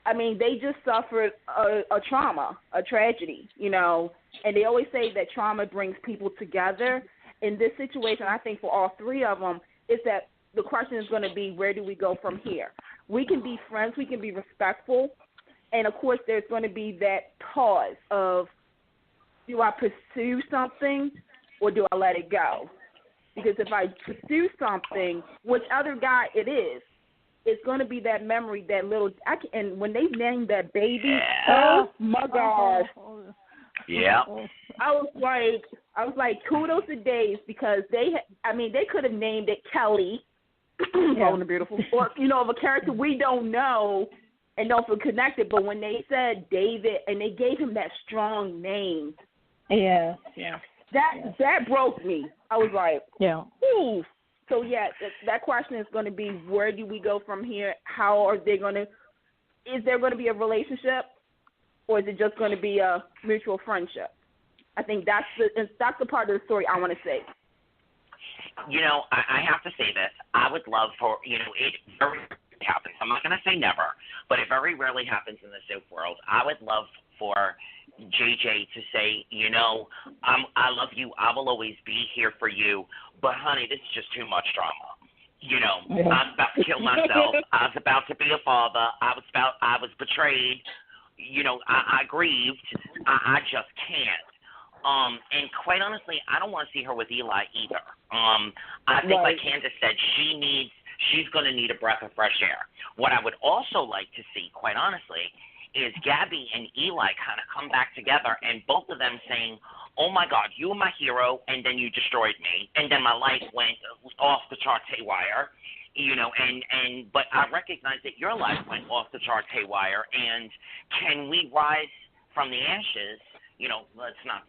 I mean, they just suffered a trauma, a tragedy, and they always say that trauma brings people together. In this situation, I think for all three of them, is that the question is going to be, where do we go from here? We can be friends, we can be respectful, and of course there's going to be that pause of, do I pursue something or do I let it go? Because if I pursue something, which other guy it is, it's going to be that memory, that little, and when they named that baby, oh my gosh. Yeah. I was like, kudos to Dave, because they could have named it Kelly, Bold and Beautiful, or, of a character we don't know and don't feel connected, but when they said David and they gave him that strong name, that broke me. I was like, ooh. So, that question is going to be, where do we go from here? How are they going to, is there going to be a relationship, or is it just going to be a mutual friendship? I think that's the part of the story I want to say. I have to say this. I would love for, it very rarely happens. I'm not going to say never, but it very rarely happens in the soap world. I would love for JJ to say, I love you. I will always be here for you. But, honey, this is just too much drama. I was about to kill myself. I was about to be a father. I was betrayed. I grieved. I just can't. And quite honestly, I don't want to see her with Eli either. I think, like Candace said, she's going to need a breath of fresh air. What I would also like to see, quite honestly, is Gabby and Eli kind of come back together, and both of them saying, oh my God, you were my hero, and then you destroyed me, and then my life went off the charts haywire. But I recognize that your life went off the charts haywire, and can we rise from the ashes? Let's not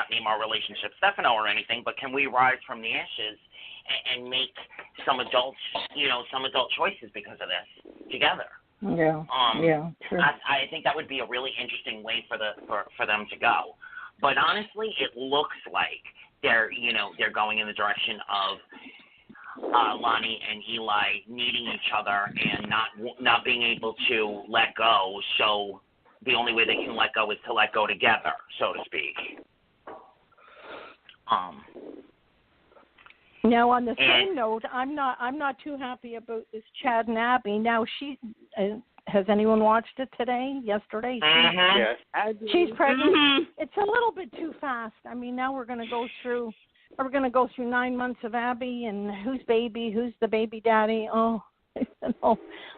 name our relationship Stefano or anything, but can we rise from the ashes and make some adult choices because of this together? Yeah. True. I think that would be a really interesting way for them to go. But honestly, it looks like they're going in the direction of Lonnie and Eli needing each other and not being able to let go. So the only way they can let go is to let go together, so to speak. Now, on the same note, I'm not too happy about this Chad and Abby. Now, has anyone watched it today? Yesterday? Yes. She's pregnant. Mm-hmm. It's a little bit too fast. I mean, now we're going to go through 9 months of Abby and who's the baby daddy. Oh,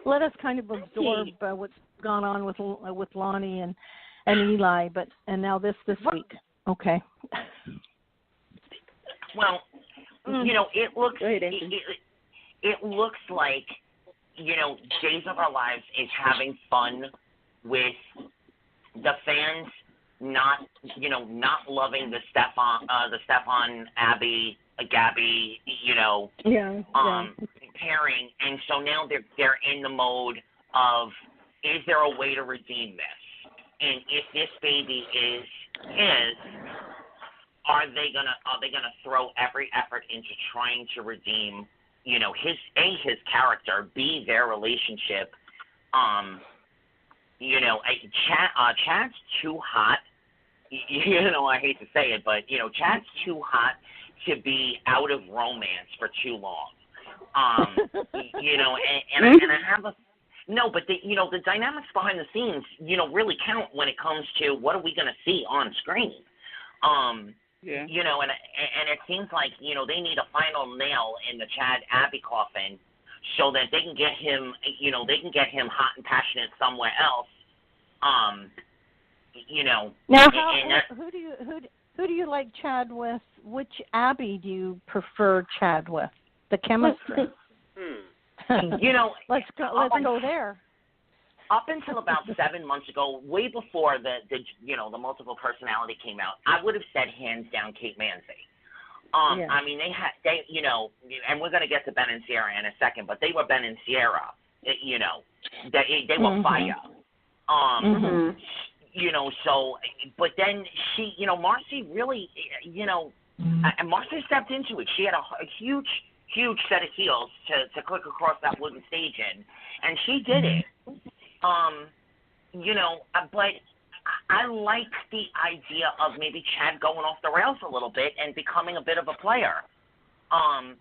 let us kind of absorb what's gone on with Lonnie and Eli, and now this week. Okay. Well, it looks it looks like Days of Our Lives is having fun with the fans not loving the Stefan Abby Gabby pairing, and so now they're in the mode of, is there a way to redeem this? and if this baby is his, are they gonna throw every effort into trying to redeem, his character, B, their relationship. Chad's too hot. I hate to say it, but Chad's too hot to be out of romance for too long. I have but the dynamics behind the scenes, really count when it comes to what are we going to see on screen. And it seems like, they need a final nail in the Chad Abby coffin so that they can get him, hot and passionate somewhere else. Now, who do you like Chad with? Which Abby do you prefer Chad with? The chemistry. Let's go there. Up until about 7 months ago, way before the multiple personality came out, I would have said hands down Kate Manzi. I mean, they and we're gonna get to Ben and Sierra in a second, but they were Ben and Sierra. They were fire. So, but then she, Marcy really, and Marcy stepped into it. She had a huge set of heels to click across that wooden stage in, and she did it. But I like the idea of maybe Chad going off the rails a little bit and becoming a bit of a player.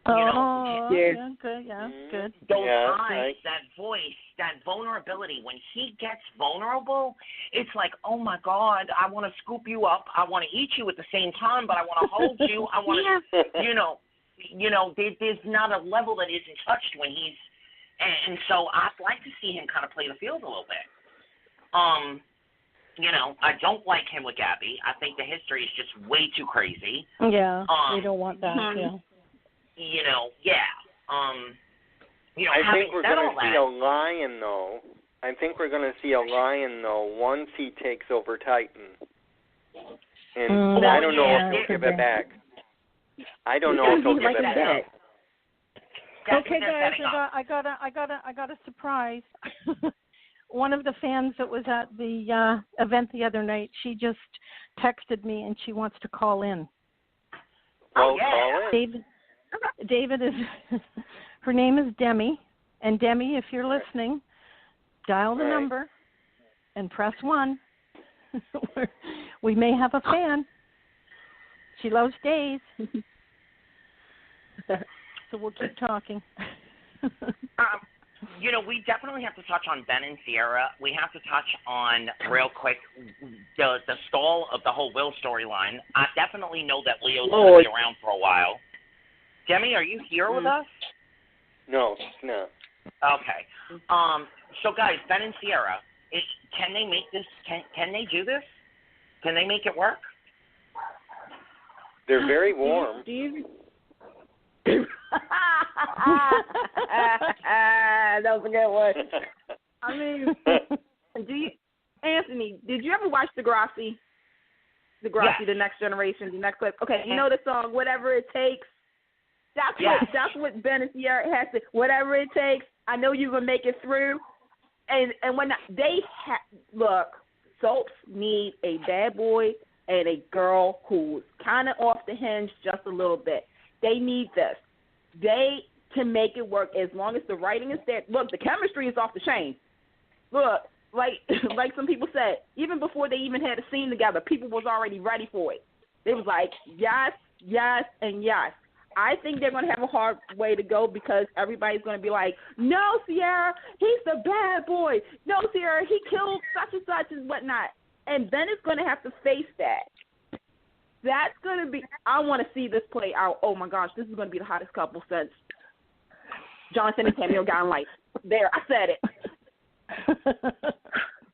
Good. Those eyes, that voice, that vulnerability. When he gets vulnerable, it's like, oh my God, I want to scoop you up. I want to eat you at the same time, but I want to hold you. I want to, there's not a level that isn't touched when he's, and so I'd like to see him kind of play the field a little bit. I don't like him with Gabby. I think the history is just way too crazy. Yeah, we don't want that. I think we're going to see a lion, though. I think we're going to see a lion, though, once he takes over Titan. And I don't know if he'll give it back. I don't know if he'll give it back. Okay, guys, I got a surprise. One of the fans that was at the event the other night, she just texted me and she wants to call in. Call in. David is, her name is Demi, and Demi, if you're listening, dial the number and press 1. We may have a fan. She loves days. So we'll keep talking. We definitely have to touch on Ben and Sierra. We have to touch on, real quick, the stall of the whole Will storyline. I definitely know that Leo's going to be around for a while. Demi, are you here with us? No. Okay. So, guys, Ben and Sierra, can they make this? Can they do this? Can they make it work? They're very warm. That was a good one. I mean, Anthony, did you ever watch Degrassi? Degrassi, The Next Generation, The Next Clip. Okay, you know the song, Whatever It Takes? That's what Ben and Sierra has to, whatever it takes, I know you're going to make it through. And when they look, soaps need a bad boy and a girl who's kind of off the hinge just a little bit. They need this. They can make it work as long as the writing is there. Look, the chemistry is off the chain. Look, like some people said, even before they even had a scene together, people was already ready for it. They was like, yes, and yes. I think they're going to have a hard way to go because everybody's going to be like, no, Sierra, he's the bad boy. No, Sierra, he killed such and such and whatnot. And Ben is going to have to face that. That's going to be – I want to see this play out. Oh, my gosh, this is going to be the hottest couple since Jonathan and Tammy got in life. There, I said it.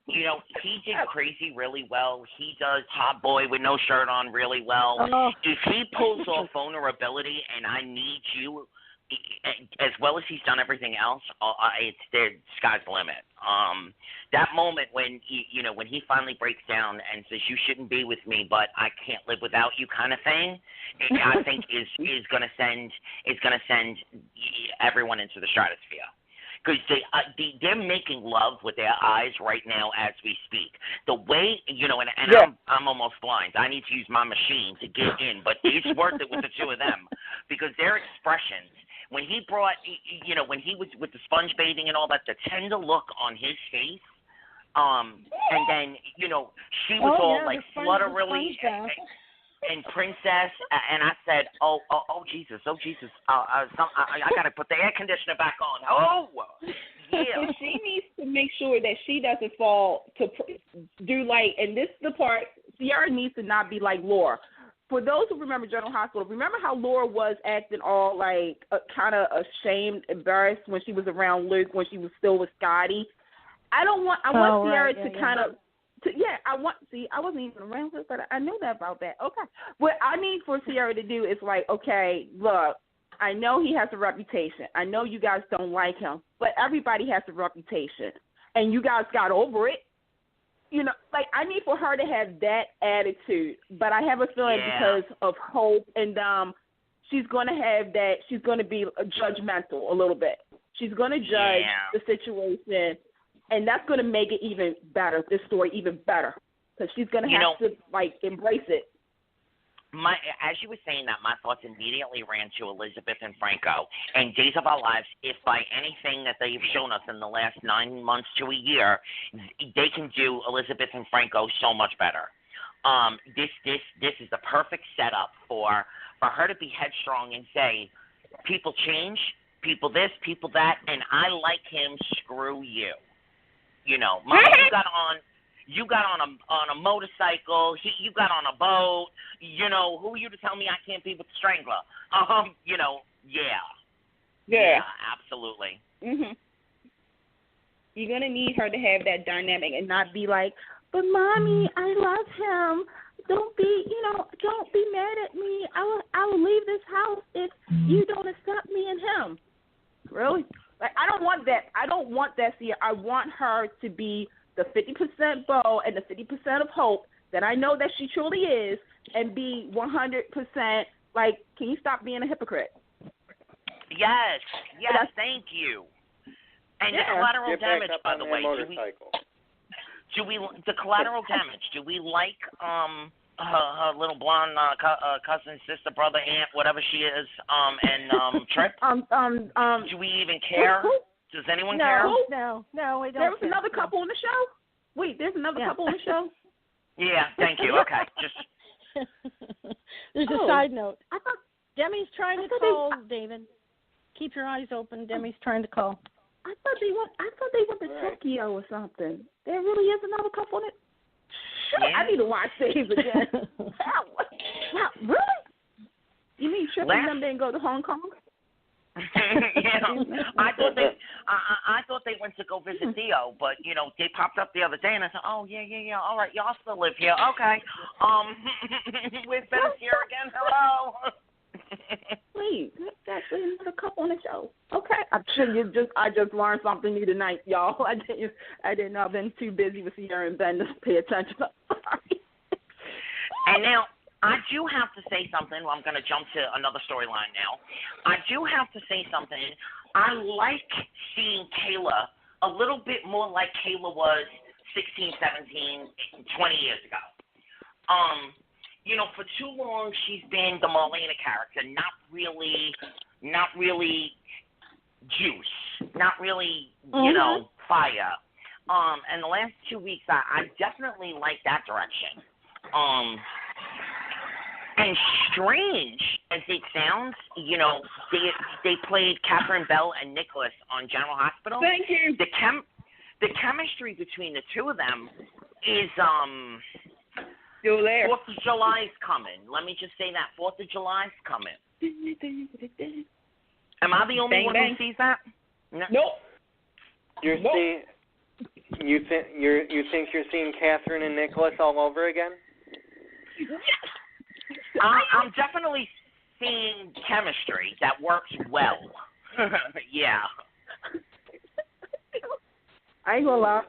You know, he did Crazy really well. He does Hot Boy with no shirt on really well. If he pulls off vulnerability and I need you, as well as he's done everything else, it's the sky's the limit. That moment when when he finally breaks down and says you shouldn't be with me, but I can't live without you, kind of thing, I think is going to send everyone into the stratosphere. because they're making love with their eyes right now as we speak. The way, you know, and I'm almost blind. I need to use my machine to get in, but it's worth it with the two of them because their expressions. When he brought, you know, when he was with the sponge bathing and all that, the tender look on his face, and then, you know, she was all like flutteringly and princess, and I said, oh Jesus, I got to put the air conditioner back on. Oh, yeah. She needs to make sure that she doesn't fall to do like, and this is the part, Sierra needs to not be like Laura. For those who remember General Hospital, remember how Laura was acting all like kind of ashamed, embarrassed when she was around Luke, when she was still with Scotty. I want Sierra to kind of, I wasn't even around her, but I knew that about that. Okay. What I need for Sierra to do is like, okay, look, I know he has a reputation. I know you guys don't like him, but everybody has a reputation, and you guys got over it. You know, like, I need for her to have that attitude, but I have a feeling because of Hope and she's going to have that, she's going to be judgmental a little bit. She's going to judge the situation, and that's going to make it even better, this story even better, because she's going to have to, like, embrace it. As you were saying that, my thoughts immediately ran to Elizabeth and Franco. And Days of Our Lives, if by anything that they've shown us in the last 9 months to a year, they can do Elizabeth and Franco so much better. This is the perfect setup for her to be headstrong and say, people change, people this, people that, and I like him, screw you. You know, Mom, you got on a motorcycle. You got on a boat. You know, who are you to tell me I can't be with the strangler? You know, yeah, absolutely. Mhm. You're gonna need her to have that dynamic and not be like, but Mommy, I love him. Don't be mad at me. I will leave this house if you don't accept me and him. Really? Like, I don't want that. I don't want that. See, I want her to be the 50% Bo and the 50% of Hope that I know that she truly is, and be 100% like, can you stop being a hypocrite? Yes, thank you. And the collateral damage, by the way, the collateral damage, do we like her little blonde cousin, sister, brother, aunt, whatever she is, and Trip? Do we even care? Does anyone care? No, we don't. There was another couple on the show? Wait, there's another couple on the show? Yeah, thank you. Okay, just... There's a side note. I thought Demi's trying to call, David. Keep your eyes open. Demi's trying to call. I thought they went to Tokyo or something. There really is another couple on it? Shit, I need to watch these again. Wow, really? You mean Trip and them didn't go to Hong Kong? I thought they went to go visit Theo, but you know they popped up the other day, and I said, "Oh yeah, all right, y'all still live here, okay? We're finished here again. Hello." Please, that's another couple on the show. Okay, I just learned something new tonight, y'all. I didn't know. I've been too busy with Sierra and Ben to pay attention. Sorry. And now, I do have to say something. Well, I'm going to jump to another storyline now. I do have to say something. I like seeing Kayla a little bit more like Kayla was 16, 17, 20 years ago. You know, for too long she's been the Marlena character, not really juice, not really, you know, fire. And the last 2 weeks, I definitely like that direction. And strange as it sounds, you know, they played Catherine Bell and Nicholas on General Hospital. Thank you. The chemistry between the two of them is still there. 4th of July is coming. Let me just say that 4th of July is coming. Am I the only one who sees that? No. Nope. You think you're seeing Catherine and Nicholas all over again? I'm definitely seeing chemistry that works well. Yeah. I ain't gonna lie.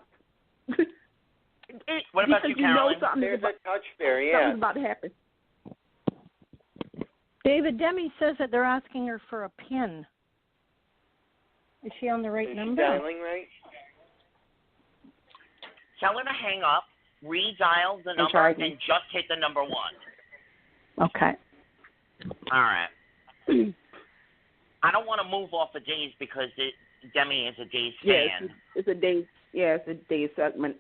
What about you, Carolyn? There's a touch there, yeah. Something's about to happen. David, Demi says that they're asking her for a pin. Is she on the right number? Dialing right? Tell her to hang up, redial the number, and just hit the number 1. Okay. All right. I don't want to move off of Days because Demi is a Days fan. It's a Days. Yeah, it's a Days segment.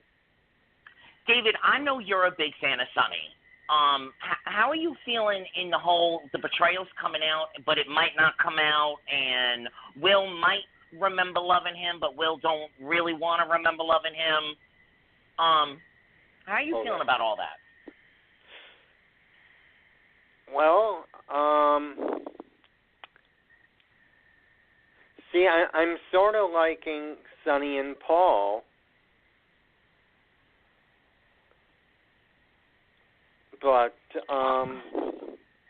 David, I know you're a big fan of Sonny. How are you feeling in the betrayal's coming out, but it might not come out, and Will might remember loving him, but Will don't really want to remember loving him? How are you feeling about all that? Well, see, I'm sort of liking Sonny and Paul, but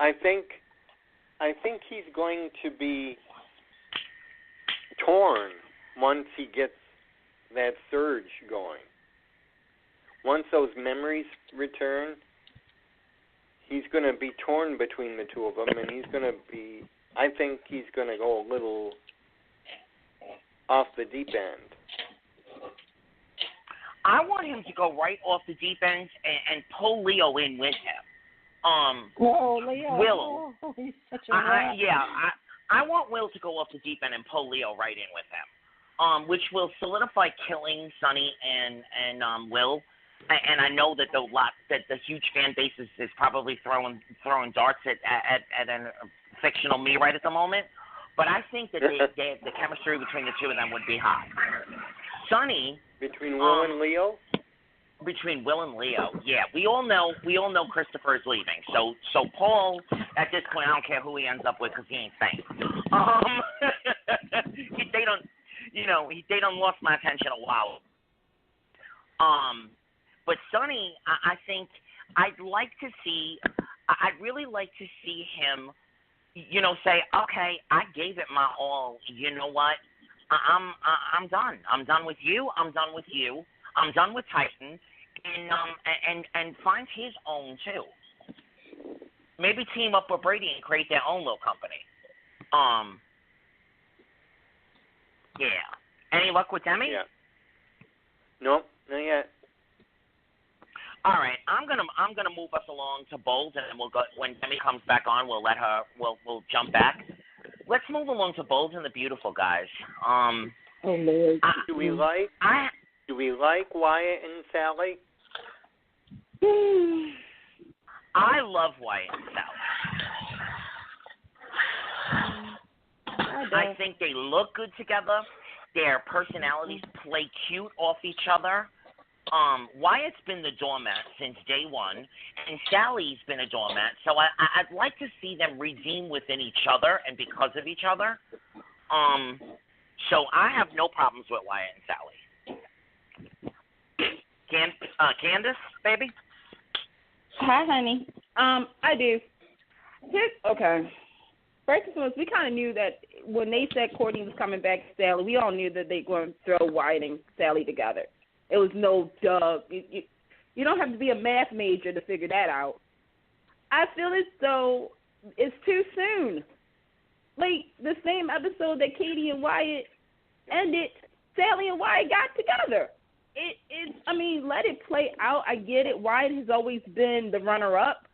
I think he's going to be torn once he gets that surge going. Once those memories return, he's going to be torn between the two of them, and I think he's going to go a little off the deep end. I want him to go right off the deep end and pull Leo in with him. Leo. Will. Oh, he's such a rat. I want Will to go off the deep end and pull Leo right in with him, which will solidify killing Sonny and Will. And I know that the huge fan base is probably throwing darts at a fictional me right at the moment. But I think that the chemistry between the two of them would be hot. Sonny between Will and Leo. Between Will and Leo, yeah. We all know Christopher is leaving. So Paul, at this point, I don't care who he ends up with because he ain't staying. They done lost my attention a while. But Sonny, I think I'd really like to see him, say, okay, I gave it my all. You know what? I'm done. I'm done with you. I'm done with you. I'm done with Tyson, and find his own too. Maybe team up with Brady and create their own little company. Yeah. Any luck with Demi? Yeah. Nope, not yet. All right, I'm gonna move us along to Bold, and then we'll go when Demi comes back on. We'll jump back. Let's move along to Bold and the Beautiful, guys. Lord. Do we like Wyatt and Sally? I love Wyatt and Sally. I think they look good together. Their personalities play cute off each other. Wyatt's been the doormat since day one, and Sally's been a doormat. So I'd like to see them redeem within each other and because of each other. So I have no problems with Wyatt and Sally. Candace, baby? Hi, honey. I do. Okay. First and foremost, we kind of knew that when they said Courtney was coming back to Sally, we all knew that they were going to throw Wyatt and Sally together. It was no duh. You don't have to be a math major to figure that out. I feel as though it's too soon. Like the same episode that Katie and Wyatt ended, Sally and Wyatt got together. Let it play out. I get it. Wyatt has always been the runner-up.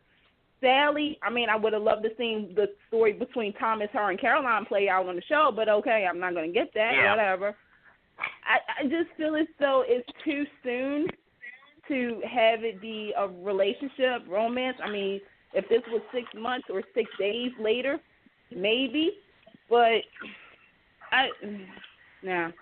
Sally, I would have loved to see the story between Thomas, her, and Caroline play out on the show, but okay, I'm not going to get that. Yeah. Whatever. I just feel as though it's too soon to have it be a relationship, romance. If this was 6 months or 6 days later, maybe. But no.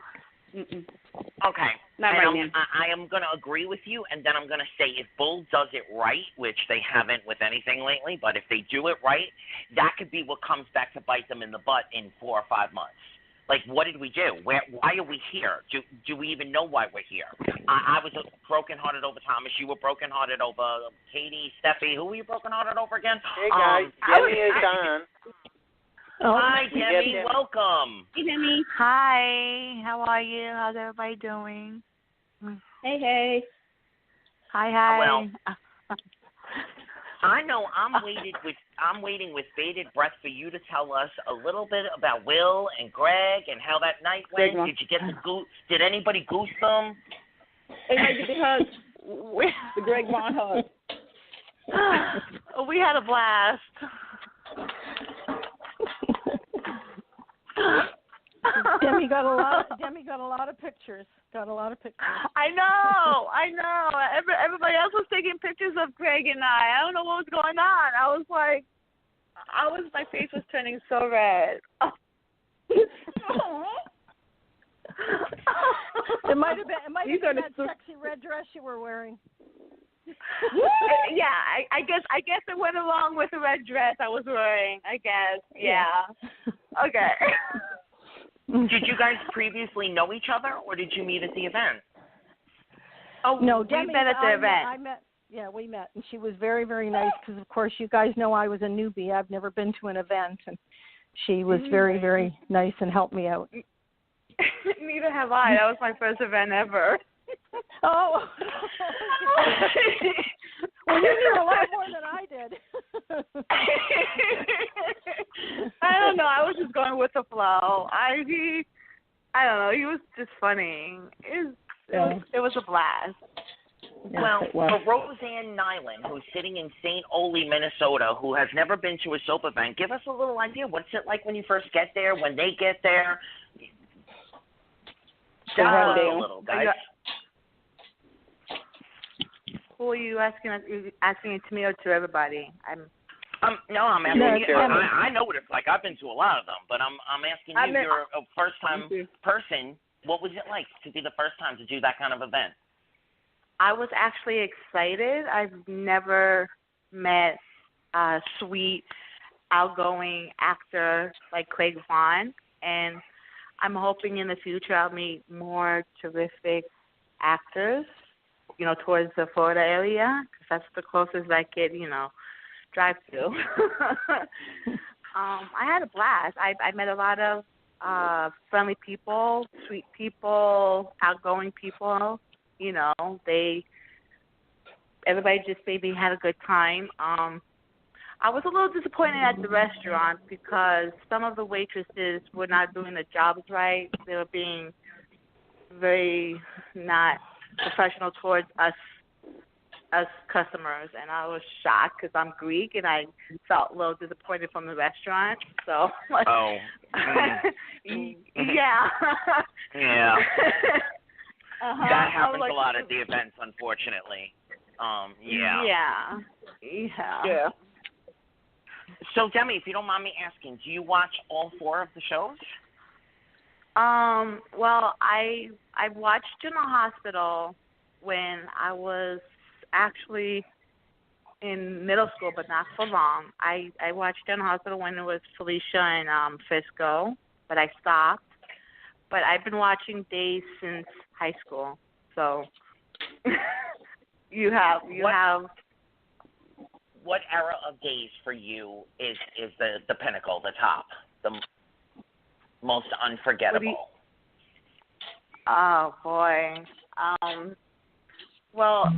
Okay. Not right now. I am going to agree with you, and then I'm going to say if Bull does it right, which they haven't with anything lately, but if they do it right, that could be what comes back to bite them in the butt in 4 or 5 months. Like, what did we do? Why are we here? Do we even know why we're here? I was brokenhearted over Thomas. You were brokenhearted over Katie, Steffi. Who were you brokenhearted over again? Hey, guys. Demi is on. Hi, Demi. Welcome. Hey, Demi. Hi. How are you? How's everybody doing? Hey. Hi. Well, I know I'm waiting with bated breath for you to tell us a little bit about Will and Greg and how that night went. Did you get the goose? Did anybody goose them? Anybody get the hug? The Greg Vaughn hug. We had a blast. Demi got a lot of pictures. I know. Everybody else was taking pictures of Greg and I. I don't know what was going on. My face was turning so red. It might have been that sexy red dress you were wearing. Yeah, I guess it went along with the red dress I was wearing. I guess. Yeah. Okay. Did you guys previously know each other, or did you meet at the event? Oh no, we met at the event. We met, and she was very, very nice because, of course, you guys know I was a newbie. I've never been to an event, and she was very, very nice and helped me out. Neither have I. That was my first event ever. Oh. Well, you knew a lot more than I did. I don't know. I was just going with the flow. I don't know. He was just funny. It was a blast. Well, for Roseanne Nyland, who's sitting in St. Ole, Minnesota, who has never been to a soap event, give us a little idea. What's it like when you first get there, when they get there? Just a little, guys. Who are you asking? Are you asking it to me or to everybody? No, I'm asking you. I know what it's like. I've been to a lot of them, but I'm asking you. You're a first-time person. What was it like to be the first time to do that kind of event? I was actually excited. I've never met a sweet, outgoing actor like Craig Vaughn, and I'm hoping in the future I'll meet more terrific actors, towards the Florida area, because that's the closest I could, drive to. I had a blast. I met a lot of friendly people, sweet people, outgoing people. Everybody just maybe had a good time. I was a little disappointed at the restaurant because some of the waitresses were not doing the jobs right. They were being very not professional towards us customers, and I was shocked because I'm Greek and I felt a little disappointed from the restaurant. So, yeah. That happens a lot at the events, unfortunately. Yeah. So, Demi, if you don't mind me asking, do you watch all 4 of the shows? Well, I watched General Hospital when I was actually in middle school, but not for long. I watched General Hospital when it was Felicia and Fisco, but I stopped. But I've been watching Days since high school. So you have. What era of Days for you is the pinnacle, the top, the most unforgettable? Oh boy. Well,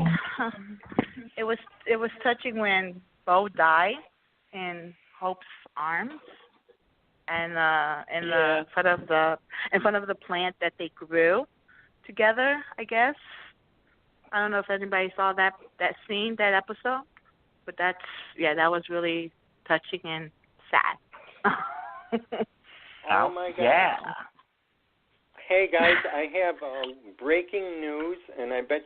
it was touching when Bo died in Hope's arms, and in front of the plant that they grew together. I guess I don't know if anybody saw that scene, that episode, but that was really touching and sad. Oh my God! Yeah. Hey guys, I have breaking news, and I bet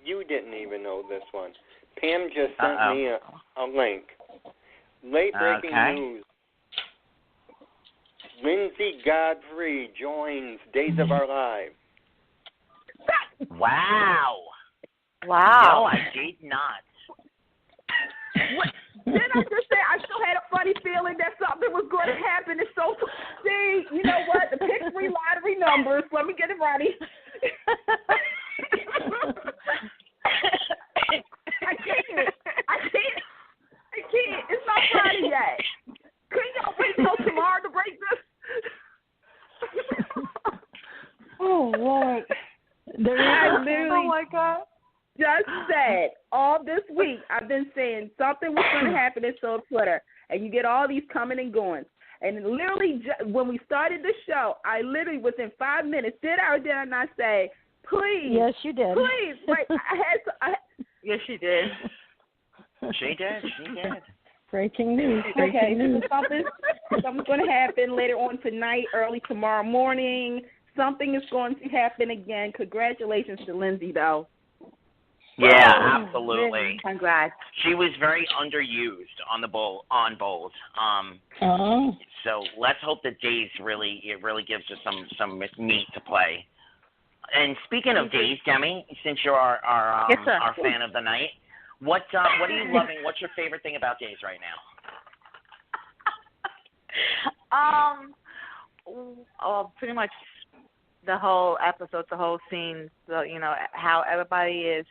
you didn't even know this one. Pam just sent me a link. Late breaking news. Lindsay Godfrey joins Days of Our Lives. Wow. No, I did not. What? Didn't I just say I still had a funny feeling that something was going to happen? It's so, see, you know what? The pick-free lottery numbers. Let me get it ready. I can't. It's not Friday yet. Couldn't y'all wait till tomorrow to break this? Oh, Lord. Oh, my God. just said all this week, I've been saying something was going to happen in Soul Twitter, and you get all these coming and going. And literally, when we started the show, I literally, within 5 minutes, did I not say, please? Yes, you did. Please. Like, Yes, she did. She did. Breaking news. Okay, so something's going to happen later on tonight, early tomorrow morning. Something is going to happen again. Congratulations to Lindsay, though. Yeah, absolutely. Congrats. She was very underused on Bold. So let's hope that Days really gives us some meat to play. And speaking of Days, Demi, since you're our fan of the night, what are you loving? What's your favorite thing about Days right now? Pretty much the whole episode, the whole scene. So, how everybody is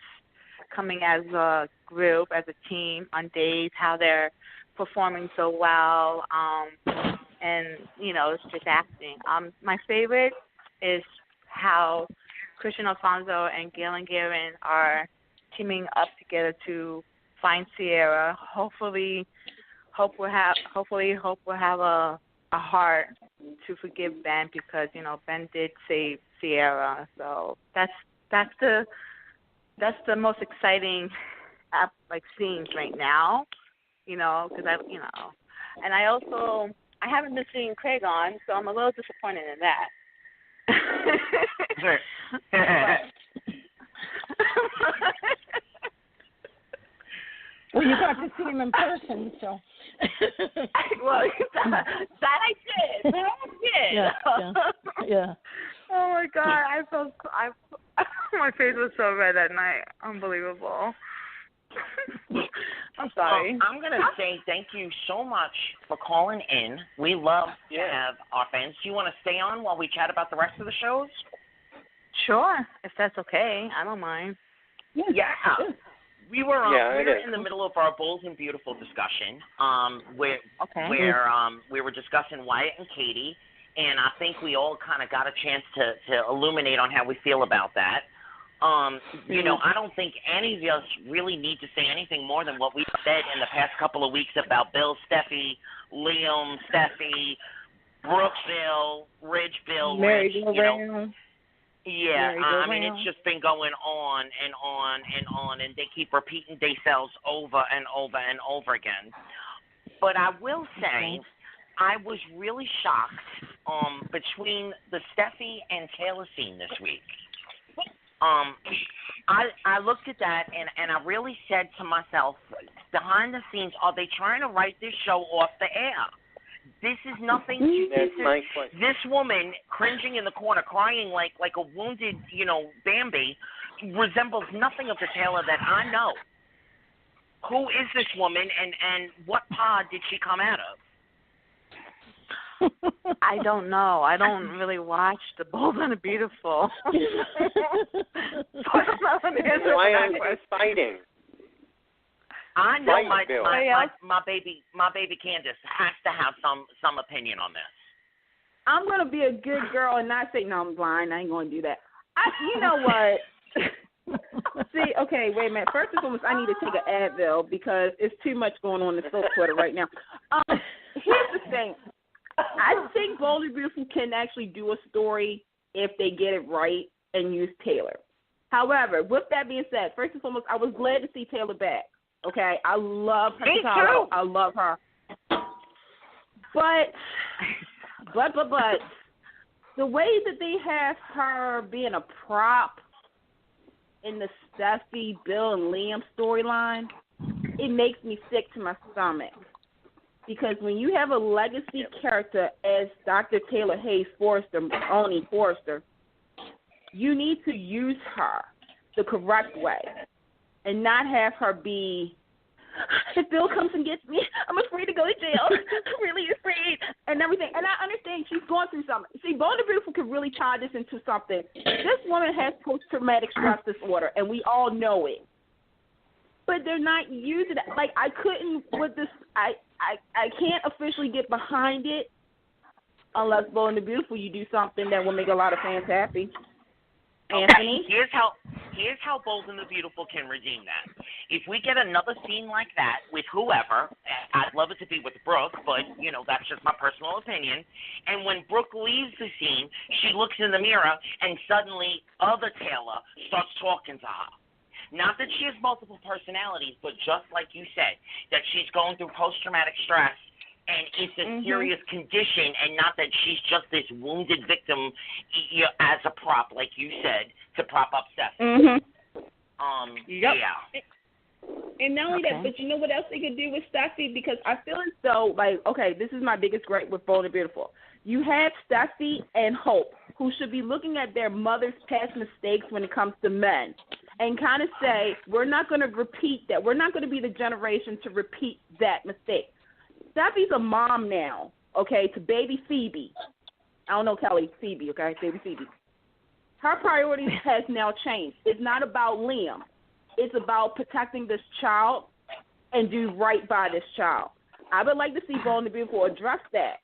coming as a group, as a team on Days, how they're performing so well, and it's just acting. My favorite is how Christian Alfonso and Galen Guerin are teaming up together to find Sierra. Hopefully, Hope will have a heart to forgive Ben, because Ben did save Sierra. So that's the most exciting scenes right now. Because and I haven't been seeing Craig on, so I'm a little disappointed in that. Well, you got to see him in person, so. Well, that I did. Yeah. Oh my God, my face was so red that night. Unbelievable. I'm sorry. I'm going to say thank you so much for calling in. We love to have our fans. Do you want to stay on while we chat about the rest of the shows? Sure, if that's okay. I don't mind. Yeah. We were in the middle of our Bold and Beautiful discussion, where we were discussing Wyatt and Katie, and I think we all kind of got a chance to illuminate on how we feel about that. I don't think any of us really need to say anything more than what we've said in the past couple of weeks about Bill, Steffi, Liam, Steffi, Brookville, Ridgeville, Mary Rich, Yeah, I mean, it's just been going on and on and on, and they keep repeating themselves over and over and over again. But I will say, I was really shocked between the Steffi and Taylor scene this week. I looked at that, and I really said to myself, behind the scenes, are they trying to write this show off the air? This is nothing. This woman cringing in the corner, crying like a wounded, Bambi, resembles nothing of the Taylor that I know. Who is this woman, and what pod did she come out of? I don't know. I don't really watch The Bold and the Beautiful. Why aren't you fighting? I know my baby Candace has to have some opinion on this. I'm going to be a good girl and not say, no, I'm blind. I ain't going to do that. You know what? See, okay, wait a minute. First and foremost, I need to take an Advil because it's too much going on in the Twitter right now. Here's the thing. I think Bold and Beautiful can actually do a story if they get it right and use Taylor. However, with that being said, first and foremost, I was glad to see Taylor back. Okay, I love her. Me too. I love her. But the way that they have her being a prop in the Steffi, Bill, and Liam storyline, it makes me sick to my stomach. Because when you have a legacy character as Dr. Taylor Hayes Forrester, Oni Forrester, you need to use her the correct way and not have her be, if Bill comes and gets me, I'm afraid to go to jail. I'm really afraid and everything. And I understand she's going through something. See, Bold and Beautiful can really tie this into something. This woman has post-traumatic stress disorder, and we all know it. But they're not using it. Like, I couldn't with this. I can't officially get behind it unless Bold and Beautiful you do something that will make a lot of fans happy. Okay, Anthony? here's how Bold and the Beautiful can redeem that. If we get another scene like that with whoever, I'd love it to be with Brooke, but, you know, that's just my personal opinion. And when Brooke leaves the scene, she looks in the mirror and suddenly other Taylor starts talking to her. Not that she has multiple personalities, but just like you said, that she's going through post-traumatic stress and it's a serious condition, and not that she's just this wounded victim as a prop, like you said, to prop up Steffi. Yeah. And not only that, but you know what else they could do with Steffi? Because I feel as though, like, okay, this is my biggest gripe with Bold and Beautiful. You have Steffi and Hope, who should be looking at their mother's past mistakes when it comes to men, and kind of say, we're not going to repeat that. We're not going to be the generation to repeat that mistake. Steffi's a mom now, okay, to baby Phoebe. I don't know Kelly, Phoebe, okay, baby Phoebe. Her priorities has now changed. It's not about Liam. It's about protecting this child and do right by this child. I would like to see Bold and the Beautiful address that.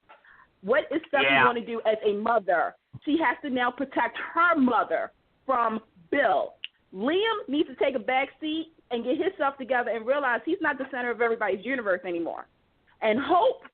What is Steffi going to do as a mother? She has to now protect her mother from Bill. Liam needs to take a back seat and get himself together and realize he's not the center of everybody's universe anymore. And Hope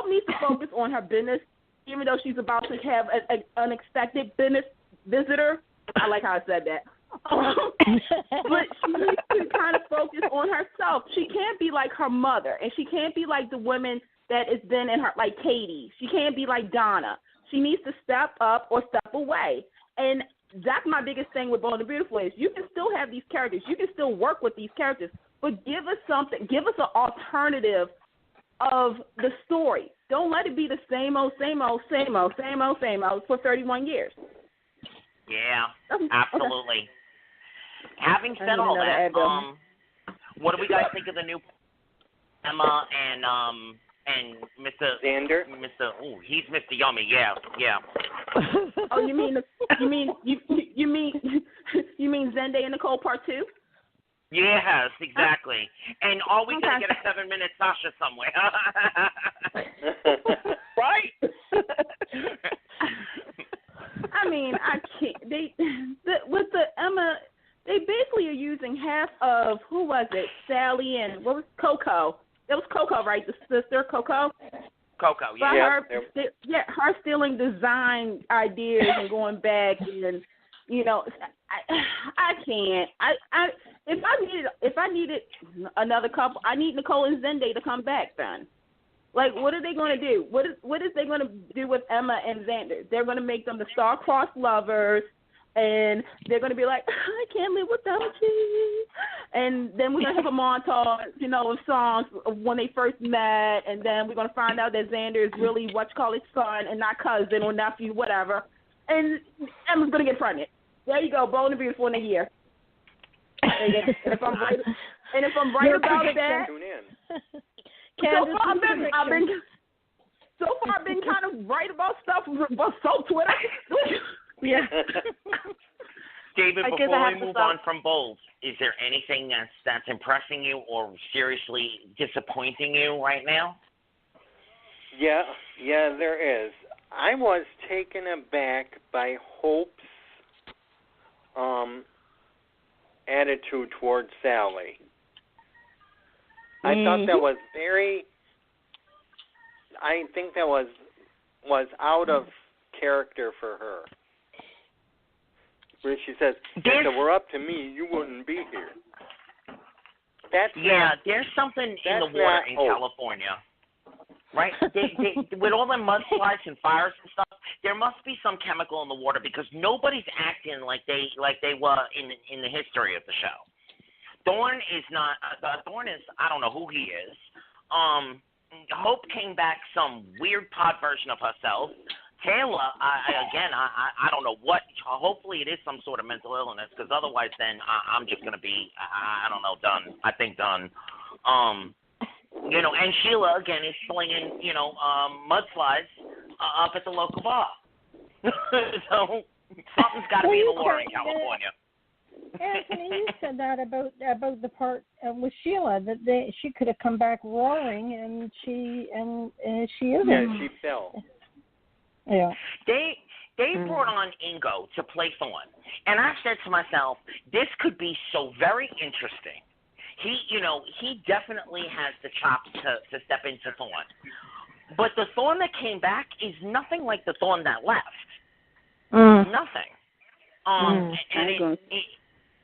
needs to focus on her business, even though she's about to have an unexpected business visitor. I like how I said that. But she needs to kind of focus on herself. She can't be like her mother, and she can't be like the women that has been in her, like Katie. She can't be like Donna. She needs to step up or step away. And that's my biggest thing with Bold and Beautiful is you can still have these characters. You can still work with these characters, but give us something. Give us an alternative of the story. Don't let it be the same old for 31 years. Yeah, absolutely. Having said all that, what do we guys think of the new Emma and Mr. Xander? He's Mr. Yummy. Yeah. Oh, you mean Zende and Nicole Part 2? Yes, exactly. And are we going to get a 7-minute Sasha somewhere? Right? I mean, I can't. With the Emma, they basically are using half of, who was it? Sally and, what was Coco? It was Coco, right? The sister, Coco? Coco, yeah. Her stealing design ideas and going back and, you know, I can't. If I needed another couple, I need Nicole and Zende to come back then. Like, what are they going to do? What is they going to do with Emma and Xander? They're going to make them the star-crossed lovers, and they're going to be like, I can't live without you. And then we're going to have a montage, you know, of songs of when they first met, and then we're going to find out that Xander is really his son and not cousin or nephew, whatever. And Emma's going to get pregnant. There you go, Bold and Beautiful in a year. And if I'm right about that, tune in. So far I've been kind of right about stuff so Twitter. Yeah. David, before we move on from Bold, is there anything that's impressing you or seriously disappointing you right now? Yeah, there is. I was taken aback by Hope's attitude towards Sally. I thought that was I think that was out of character for her. Where she says, if it were up to me, you wouldn't be here. There's something in the water in California. Right? With all the mudslides and fires and stuff, there must be some chemical in the water because nobody's acting like they were in the history of the show. Thorne is not. Thorne is. I don't know who he is. Hope came back some weird pod version of herself. Taylor, I don't know what. Hopefully, it is some sort of mental illness because otherwise, then I'm just gonna be. I don't know. Done. I think done. You know, and Sheila, again, is slinging, you know, mudslides up at the local bar. So something's got to be in the water in California. Anthony, you said that about the part with Sheila, that she could have come back roaring, and she isn't. Yeah, she fell. Yeah. They brought on Ingo to play Thorn, and I said to myself, this could be so very interesting. He definitely has the chops to step into Thorn. But the Thorn that came back is nothing like the Thorn that left. Nothing. And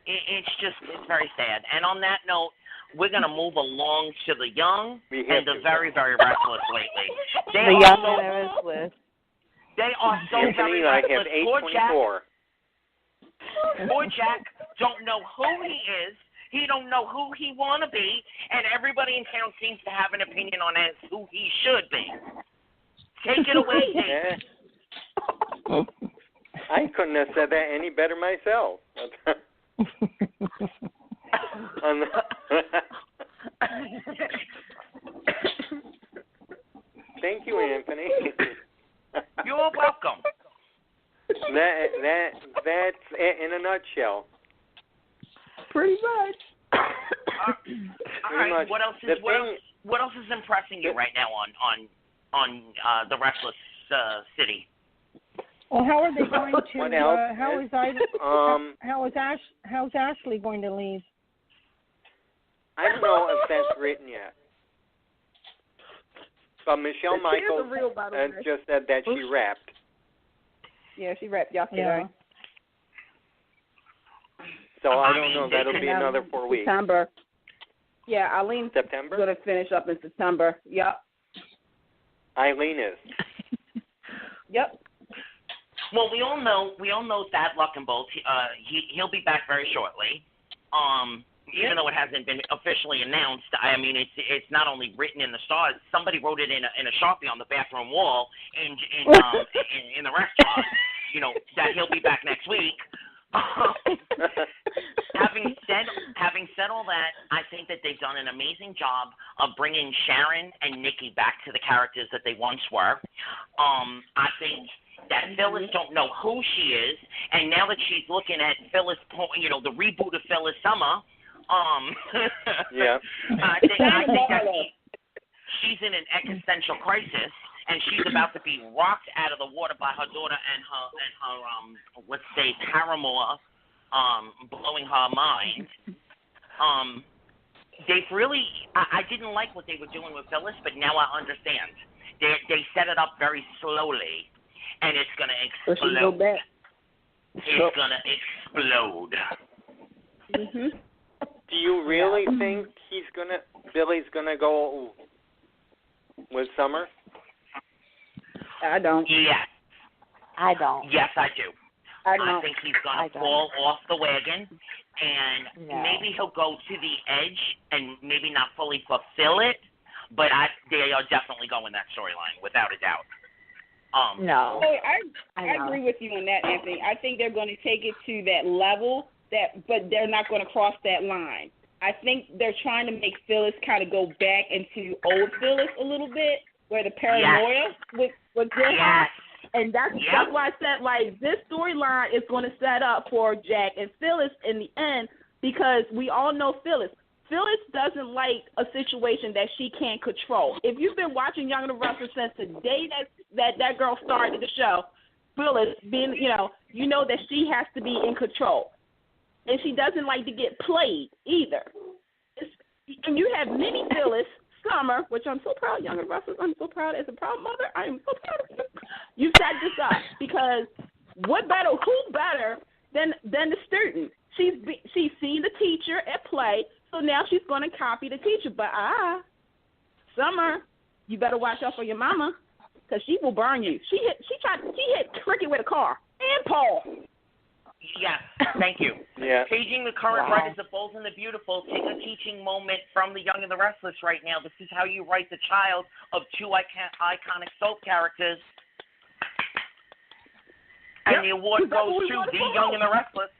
it's very sad. And on that note, we're going to move along to the young and the very, very restless lately. The young and the restless. They are so very restless. Poor Jack don't know who he is. He don't know who he want to be, and everybody in town seems to have an opinion on as who he should be. Take it away, Dave. I couldn't have said that any better myself. Thank you, Anthony. You're welcome. That's it in a nutshell. Pretty much. All right. What else is impressing you right now on the Restless City? Well, how are they going to? What else? How's Ashley going to leave? I don't know if that's written yet. But Michelle Michaels has just said that she rapped. Yeah, she rapped yesterday. Yeah. So I don't know. That'll be another 4 weeks. September. Yeah, Eileen's September? going to finish up in September. Yep. Eileen is. Yep. Well, we all know Thad Luckenbolt. He'll be back very shortly. Even though it hasn't been officially announced, I mean, it's not only written in the stars. Somebody wrote it in a Sharpie on the bathroom wall in the restaurant. That he'll be back next week. Having said all that, I think that they've done an amazing job of bringing Sharon and Nikki back to the characters that they once were. I think that Phyllis don't know who she is, and now that she's looking at Phyllis, the reboot of Phyllis Summer, yeah, I think that she's in an existential crisis. And she's about to be rocked out of the water by her daughter and her let's say, paramour, blowing her mind. They've really, I didn't like what they were doing with Phyllis, but now I understand. They set it up very slowly, and it's going to explode. It's going to explode. Mm-hmm. Do you really think Billy's gonna go with Summer? I don't. Yes. I don't. Yes, I do. I think he's going to fall off the wagon, and maybe he'll go to the edge and maybe not fully fulfill it, but they are definitely going that storyline, without a doubt. No. I agree with you on that, Anthony. I think they're going to take it to that level, but they're not going to cross that line. I think they're trying to make Phyllis kind of go back into old Phyllis a little bit, where the paranoia was there. Yes. And that's why I said, like, this storyline is going to set up for Jack and Phyllis in the end, because we all know Phyllis. Phyllis doesn't like a situation that she can't control. If you've been watching Young and the Restless since the day that girl started the show, Phyllis, being, you know that she has to be in control. And she doesn't like to get played either. And you have mini Phyllis, Summer, which I'm so proud, Young and Restless. I'm so proud as a proud mother. I am so proud of you. You set this up because who better than the student? She's seen the teacher at play, so now she's going to copy the teacher. But Summer, you better watch out for your mama, because she will burn you. She hit Cricket with a car, and Paul. Yes, thank you. Yeah. Paging the current writers of Bold and the Beautiful, take a teaching moment from the Young and the Restless right now. This is how you write the child of two iconic soap characters. And the award goes to the Young and the Restless.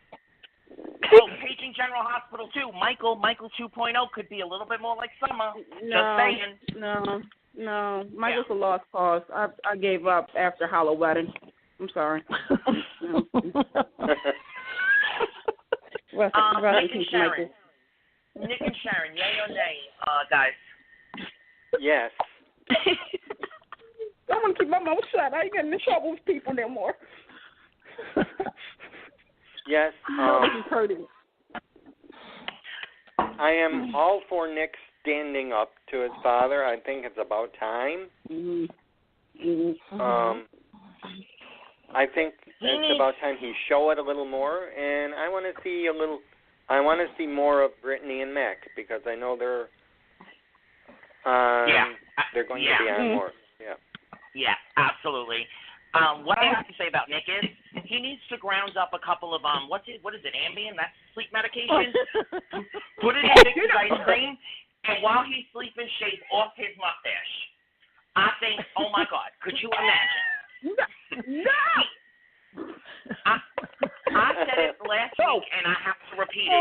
Oh, Paging General Hospital 2. Michael 2.0 could be a little bit more like Summer. Just saying. No. Michael's a lost cause. I gave up after Hollow Wedding. I'm sorry. Nick and Sharon, yay or nay, guys? Yes. I want to keep my mouth shut. I ain't getting in trouble with people no more. Yes. I am all for Nick standing up to his father. I think it's about time. I think it's about time he show it a little more, and I want to see more of Brittany and Mac, because I know they're going to be on more. Yeah, absolutely. What I have to say about Nick is he needs to ground up a couple of what is it, Ambien? That's sleep medication. Put it in Nick's ice cream, and while he's sleeping, shave off his mustache. I think, oh my God, could you imagine? No. I said it last week, and I have to repeat it.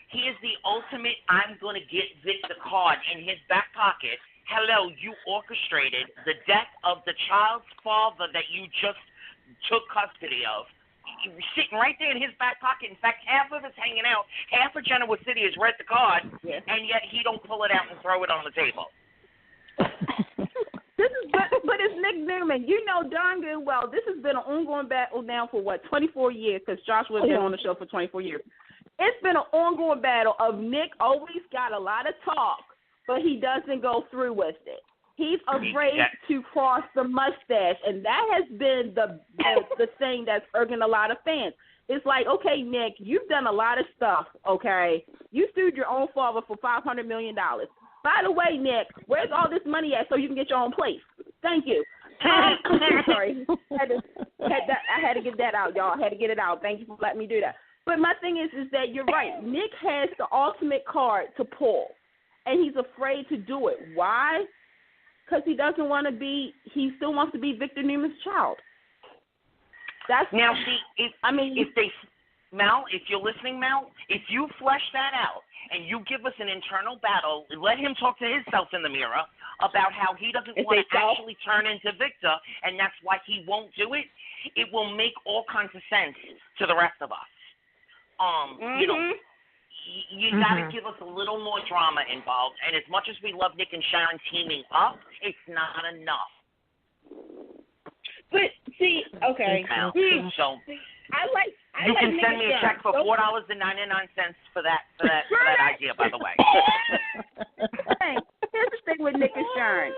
He is the ultimate. I'm going to get Vic the card in his back pocket. Hello, you orchestrated the death of the child's father that you just took custody of. He was sitting right there in his back pocket. In fact, half of it's hanging out. Half of Genoa City has read the card, and yet he don't pull it out and throw it on the table. But it's Nick Newman. You know darn good well this has been an ongoing battle now for 24 years, because Joshua has been on the show for 24 years. It's been an ongoing battle of Nick always got a lot of talk, but he doesn't go through with it. He's afraid to cross the mustache, and that has been the thing that's irking a lot of fans. It's like, okay, Nick, you've done a lot of stuff, okay? You sued your own father for $500 million. By the way, Nick, where's all this money at so you can get your own place? Thank you. Sorry. I had to get that out, y'all. I had to get it out. Thank you for letting me do that. But my thing is that you're right. Nick has the ultimate card to pull, and he's afraid to do it. Why? Because he doesn't want to be – he still wants to be Victor Newman's child. That's now, see, if you're listening, Mel, if you flesh that out and you give us an internal battle, let him talk to himself in the mirror about how he doesn't want to actually turn into Victor, and that's why he won't do it, it will make all kinds of sense to the rest of us. You know, you got to give us a little more drama involved, and as much as we love Nick and Sharon teaming up, it's not enough. But see, okay. So I you can like send me a check for $4.99 for that idea, by the way. Hey, here's the thing with Nick and Sharon.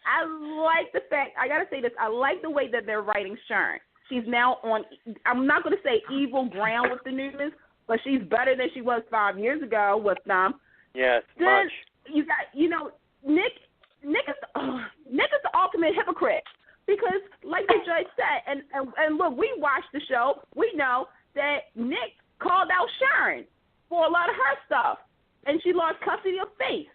I like the fact, I got to say this, I like the way that they're writing Sharon. She's now on, I'm not going to say evil ground with the Newmans, but she's better than she was 5 years ago with them. Yes, then much. You got, Nick is the ultimate hypocrite. Because, like the judge said, and look, we watched the show. We know that Nick called out Sharon for a lot of her stuff, and she lost custody of Faith.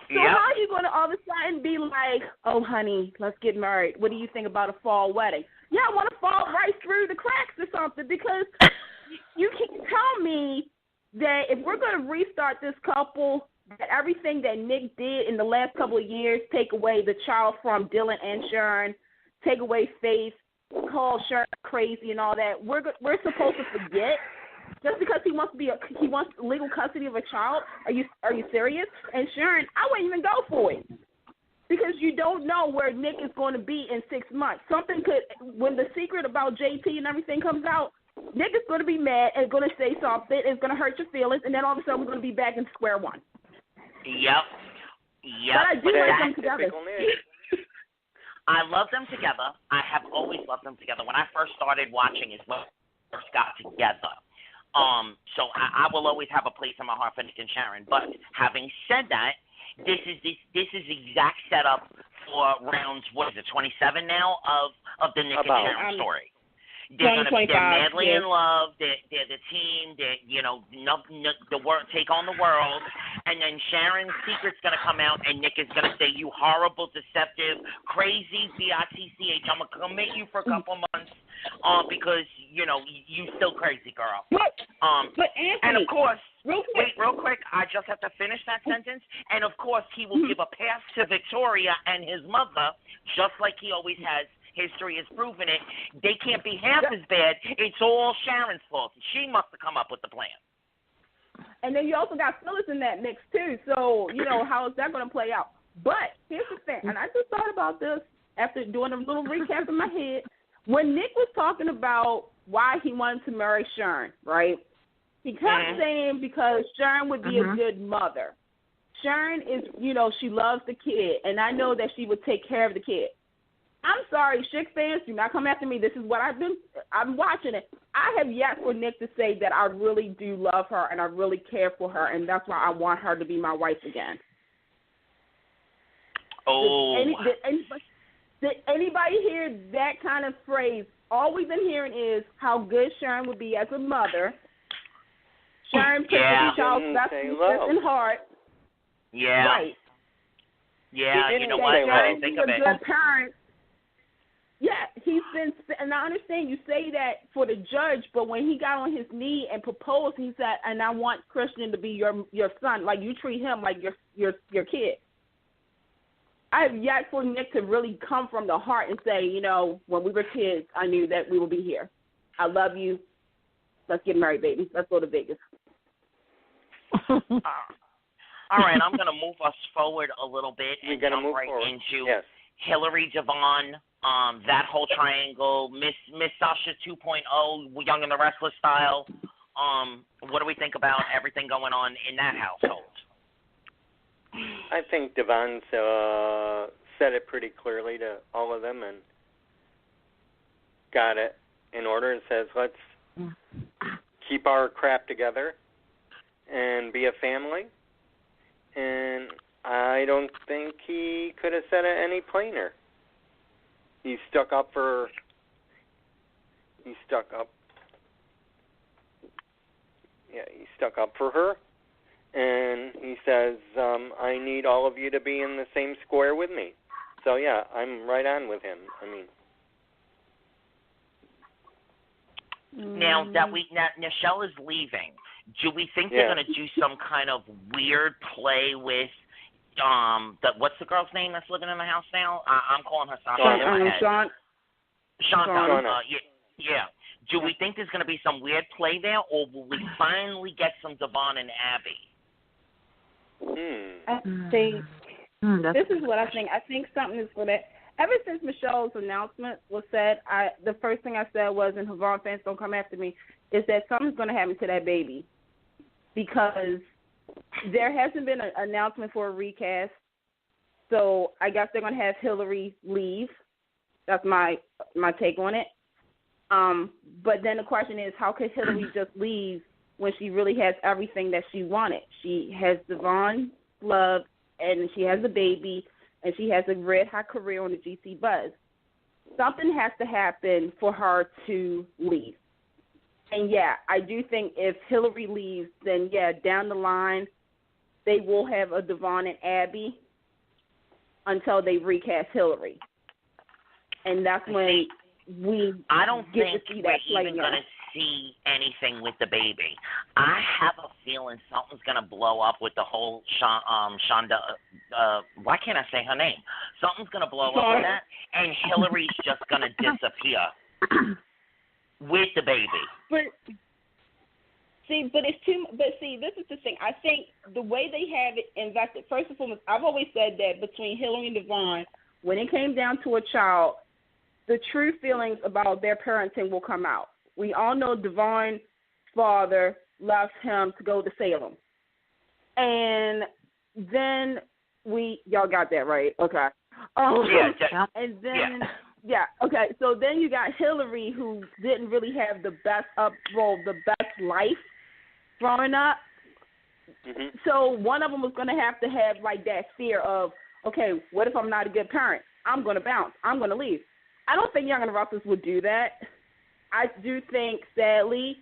So how are you going to all of a sudden be like, oh, honey, let's get married. What do you think about a fall wedding? Yeah, I want to fall right through the cracks or something, because you can't tell me that if we're going to restart this couple, that everything that Nick did in the last couple of years, take away the child from Dylan and Sharon, take away Faith, call Sharon crazy and all that, we're supposed to forget just because he wants legal custody of a child? Are you serious? And Sharon, I wouldn't even go for it, because you don't know where Nick is going to be in 6 months. Something could, when the secret about JP and everything comes out, Nick is going to be mad and going to say something. It's going to hurt your feelings, and then all of a sudden we're going to be back in square one. Yep. But I do like them together. I love them together. I have always loved them together. When I first started watching is when we first got together. So I will always have a place in my heart for Nick and Sharon. But having said that, this is the exact setup for rounds, 27 now of the Nick and Sharon story. They're madly in love. They're the team. Take on the world. And then Sharon's secret's going to come out, and Nick is going to say, you horrible, deceptive, crazy, B-I-T-C-H. I'm going to commit you for a couple months because, you still crazy, girl. But Anthony, and, of course, real quick, I just have to finish that sentence. And, of course, he will give a pass to Victoria and his mother, just like he always has. History has proven it. They can't be half as bad. It's all Sharon's fault. She must have come up with the plan. And then you also got Phyllis in that mix, too. So, how is that going to play out? But here's the thing, and I just thought about this after doing a little recap in my head. When Nick was talking about why he wanted to marry Sharon, right? He kept saying because Sharon would be a good mother. Sharon is, she loves the kid, and I know that she would take care of the kid. I'm sorry, Chick fans, do not come after me. This is what I'm watching it. I have yet for Nick to say that I really do love her and I really care for her, and that's why I want her to be my wife again. Oh. Did anybody hear that kind of phrase? All we've been hearing is how good Sharon would be as a mother. Sharon puts the child's best interest in heart. Yeah. Right. Yeah, you know what? I didn't think of it. Good parent. Yeah, he's been, and I understand you say that for the judge, but when he got on his knee and proposed, he said, "And I want Christian to be your son. Like you treat him like your kid." I have yet for Nick to really come from the heart and say, when we were kids, I knew that we would be here. I love you. Let's get married, baby. Let's go to Vegas. All right, I'm going to move us forward a little bit and jump right into Hillary, Devon, that whole triangle, Miss Sasha 2.0, Young and the Restless style. What do we think about everything going on in that household? I think Devon said it pretty clearly to all of them and got it in order and says, let's keep our crap together and be a family. And I don't think he could have said it any plainer. He stuck up for her. And he says, I need all of you to be in the same square with me. So, yeah, I'm right on with him. Now that Nichelle is leaving, do we think they're going to do some kind of weird play with what's the girl's name that's living in the house now? I'm calling her Sasha. Shauna. Yeah. Do we think there's going to be some weird play there, or will we finally get some Devon and Abby? I think this is what I think. I think something is going to. Ever since Michelle's announcement was said, the first thing I said was, and Havon fans don't come after me, is that something's going to happen to that baby, because there hasn't been an announcement for a recast. So I guess they're going to have Hillary leave. That's my take on it. But then the question is, how could Hillary just leave when she really has everything that she wanted? She has Devon's love, and she has a baby, and she has a red-hot career on the GC Buzz. Something has to happen for her to leave. And, I do think if Hillary leaves, then, down the line, they will have a Devon and Abby until they recast Hillary. And that's when I don't think we're even going to see anything with the baby. I have a feeling something's going to blow up with the whole Shonda. Why can't I say her name? Something's going to blow up with that, and Hillary's just going to disappear with the baby. But this is the thing. I think the way they have it invested, first and foremost, I've always said that between Hillary and Devon, when it came down to a child, the true feelings about their parenting will come out. We all know Devon's father left him to go to Salem. And then y'all got that right? Okay. And then, okay. So then you got Hillary, who didn't really have the best life growing up. Mm-hmm. So one of them was going to have like that fear of, okay, what if I'm not a good parent? I'm going to bounce. I'm going to leave. I don't think Young and the Restless would do that. I do think, sadly,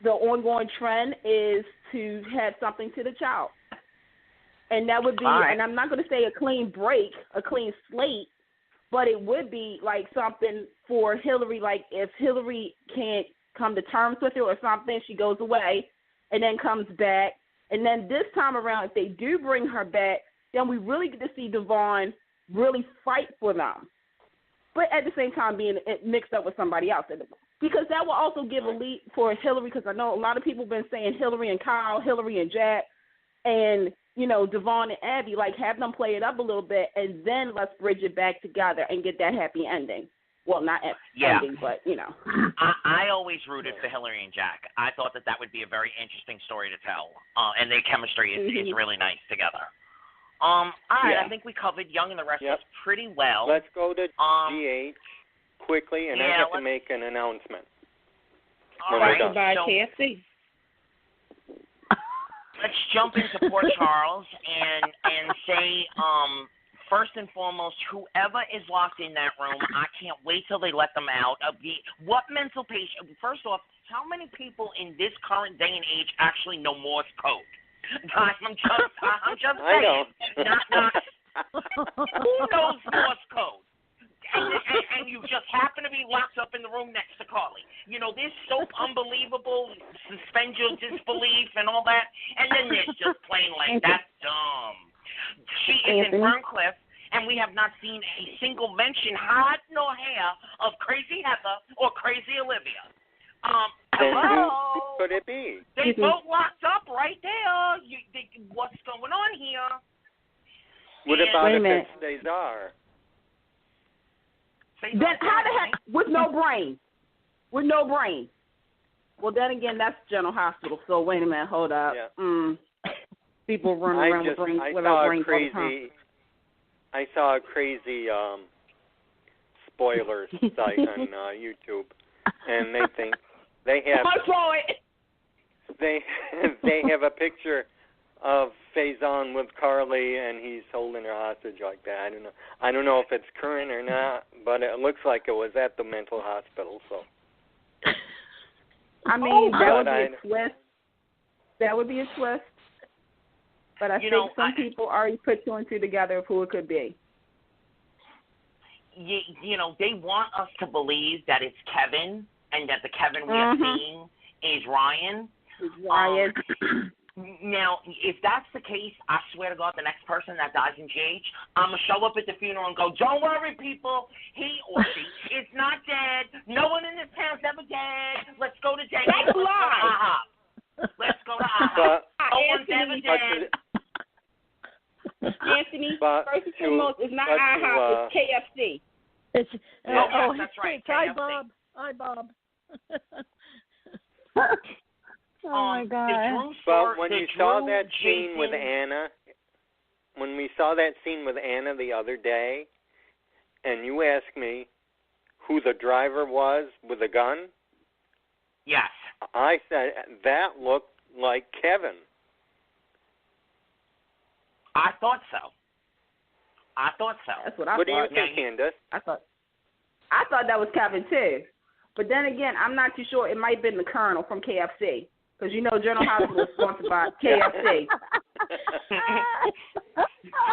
the ongoing trend is to have something to the child. And that would be, and I'm not going to say a clean break, a clean slate, but it would be like something for Hillary, like if Hillary can't come to terms with it or something, she goes away and then comes back. And then this time around, if they do bring her back, then we really get to see Devon really fight for them. But at the same time being mixed up with somebody else. Because that will also give a lead for Hillary, because I know a lot of people have been saying Hillary and Kyle, Hillary and Jack, and, Devon and Abby, like have them play it up a little bit, and then let's bridge it back together and get that happy ending. Well, not ending, but, you know. I always rooted for Hillary and Jack. I thought that would be a very interesting story to tell. And their chemistry is really nice together. All right, I think we covered Young and the Restless pretty well. Let's go to GH quickly, and I have to make an announcement. All right, by KFC. Let's jump into Port Charles and say, first and foremost, whoever is locked in that room, I can't wait till they let them out. What mental patient? First off, how many people in this current day and age actually know Morse code? Guys, I'm just saying. Who knows Morse code? And you just happen to be locked up in the room next to Carly. You know, this so unbelievable, suspend your disbelief and all that. And then there's just plain like, that's dumb. She is in Ferncliff, and we have not seen a single mention, hot nor hair, of Crazy Heather or Crazy Olivia. Hello? Who could it be? They both locked up right there. What's going on here? What about if it's Cesar? Then how the heck, with no brain? With no brain. Well, then again, that's General Hospital, so wait a minute, hold up. Yeah. People running around with brains without brains all the time. I saw a crazy spoiler site on YouTube, and they think they have. I saw it. They have a picture of Faison with Carly, and he's holding her hostage like that. I don't know if it's current or not, but it looks like it was at the mental hospital. So. I mean, that would be a twist. That would be a twist. But I think some people already put two and two together of who it could be. You know, they want us to believe that it's Kevin and that the Kevin we are seeing is Ryan. Now, if that's the case, I swear to God, the next person that dies in GH, I'm going to show up at the funeral and go, don't worry, people. He or she is not dead. No one in this town's ever dead. Let's go to Denny. That's a lie. Let's go to IHOP. No one's ever dead. Anthony, first and foremost, it's not IHOP, it's KFC. That's right. Hi, Bob. Hi, Bob. Oh my God! But when you saw that scene with Anna, when we saw that scene with Anna the other day, and you asked me who the driver was with a gun, yes, I said that looked like Kevin. I thought so. That's what I thought. What do you think, Candace? I thought that was Kevin too. But then again, I'm not too sure. It might have been the Colonel from KFC. Because, you know, General Hospital is sponsored by KFC.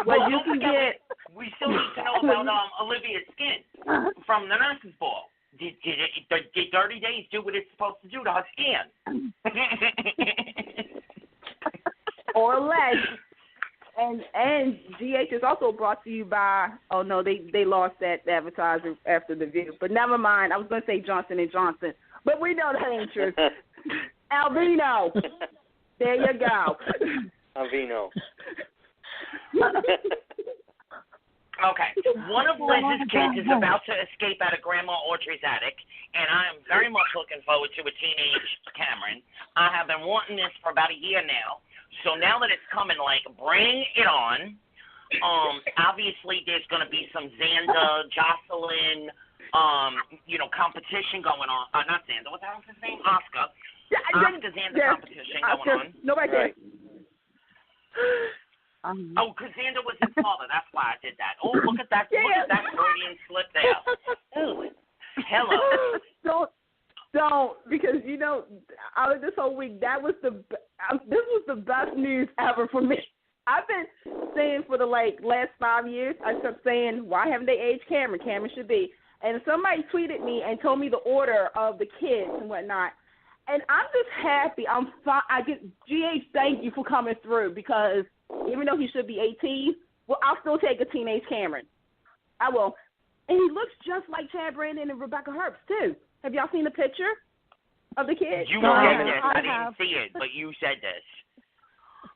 Well, you can get... We still need to know about Olivia's skin from the nurse's ball. Did 30 Days do what it's supposed to do to her skin? Or less. And GH is also brought to you by... Oh, no, they lost that advertiser after the video. But never mind. I was going to say Johnson & Johnson. But we know that ain't true. Alvino. There you go. Alvino. Okay. One of Liz's kids is about to escape out of Grandma Audrey's attic, and I am very much looking forward to a teenage Cameron. I have been wanting this for about a year now, so now that it's coming, like, bring it on. Obviously, there's going to be some Xander, Jocelyn, competition going on. Not Xander. What the hell's his name? Oscar. Oscar Xander competition going on. Nobody right. Because Xander was his father. That's why I did that. Oh, look at that. Yeah. Look at that Freudian slip there. Ooh. Hello. Don't. Because, you know, out of this whole week, this was the best news ever for me. I've been saying for the, last 5 years, I kept saying, why haven't they aged Cameron? Cameron should be. And somebody tweeted me and told me the order of the kids and whatnot. And I'm just happy. I'm fine. I get GH. Thank you for coming through because even though he should be 18, I'll still take a teenage Cameron. I will. And he looks just like Chad Brandon and Rebecca Herbst too. Have y'all seen the picture of the kid? You said this. I didn't see it, but you said this.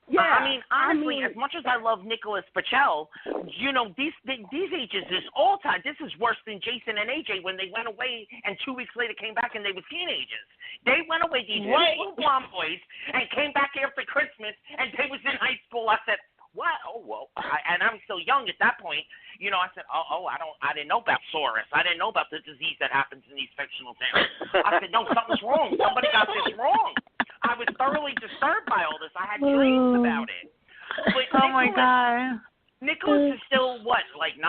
Yeah, I mean, honestly, as much as I love Nicholas Pichel, you know, these ages is all time. This is worse than Jason and AJ when they went away and 2 weeks later came back and they were teenagers. They went away, these little blonde boys, and came back after Christmas and they was in high school. I said, what? Oh, well, and I'm still young at that point. You know, I said, I didn't know about Saurus. I didn't know about the disease that happens in these fictional towns. I said, no, something's wrong. Somebody got this wrong. I was thoroughly disturbed by all this. I had dreams about it. But my God. Nicholas is still, what, like 9,